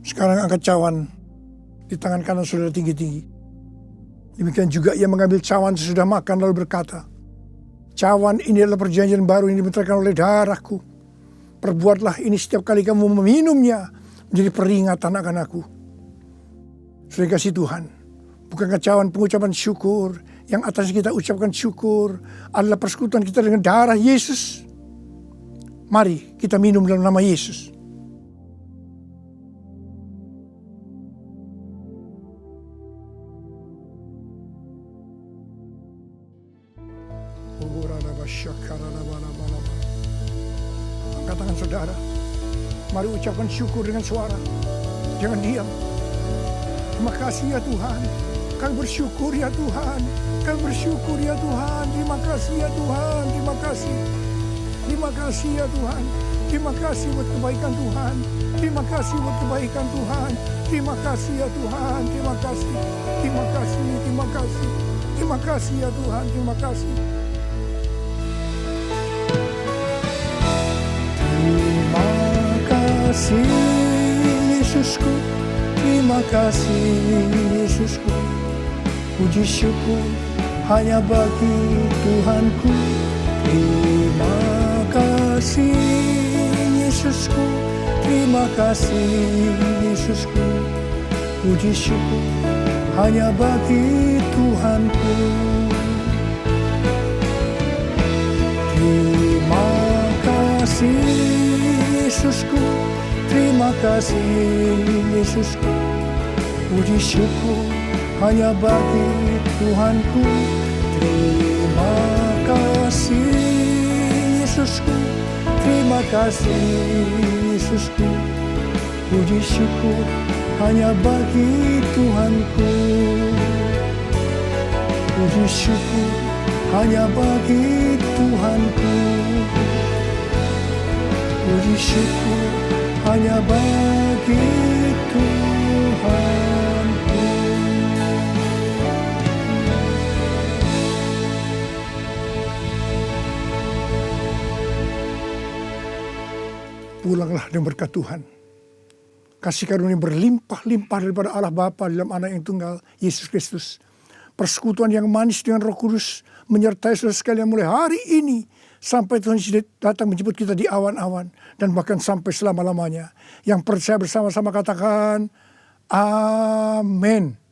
Sekarang angkat cawan di tangan kanan saudara tinggi-tinggi. Demikian juga Ia mengambil cawan sesudah makan lalu berkata, cawan ini adalah perjanjian baru yang dibenarkan oleh darahku. Perbuatlah ini setiap kali kamu meminumnya menjadi peringatan akan aku. Sudah kasih Tuhan, bukankah cawan pengucapan syukur yang atas kita ucapkan syukur adalah persekutuan kita dengan darah Yesus? Mari kita minum dalam nama Yesus. Angkat tangan saudara. Mari ucapkan syukur dengan suara. Jangan diam. Terima kasih ya Tuhan. Kami bersyukur ya Tuhan. Kami bersyukur ya Tuhan. Terima kasih ya Tuhan. Terima kasih. Terima kasih ya Tuhan. Terima kasih buat kebaikan Tuhan. Terima kasih buat kebaikan Tuhan. Terima kasih ya Tuhan. Terima kasih. Terima kasih. Terima kasih. Terima kasih ya Tuhan. Terima kasih. Terima kasih Yesusku. Terima kasih Yesusku. Puji syukur hanya bagi Tuhanku. Terima kasih Yesusku. Terima kasih Yesusku. Puji syukur hanya bagi Tuhanku. Terima kasih Yesusku. Terima kasih Yesusku. Puji syukur hanya bagi Tuhanku. Terima kasih Yesusku. Terima kasih Yesusku. Puji syukur hanya bagi Tuhanku. Puji syukur hanya bagi Tuhanku. Puji syukur hanya bagi Tuhanku. Pulanglah dengan berkat Tuhan. Kasih karunia berlimpah-limpah daripada Allah Bapa dalam Anak yang tunggal, Yesus Kristus. Persekutuan yang manis dengan Roh Kudus menyertai saudara sekalian mulai hari ini sampai Tuhan Yesus datang menjemput kita di awan-awan dan bahkan sampai selama-lamanya. Yang percaya bersama-sama katakan amin.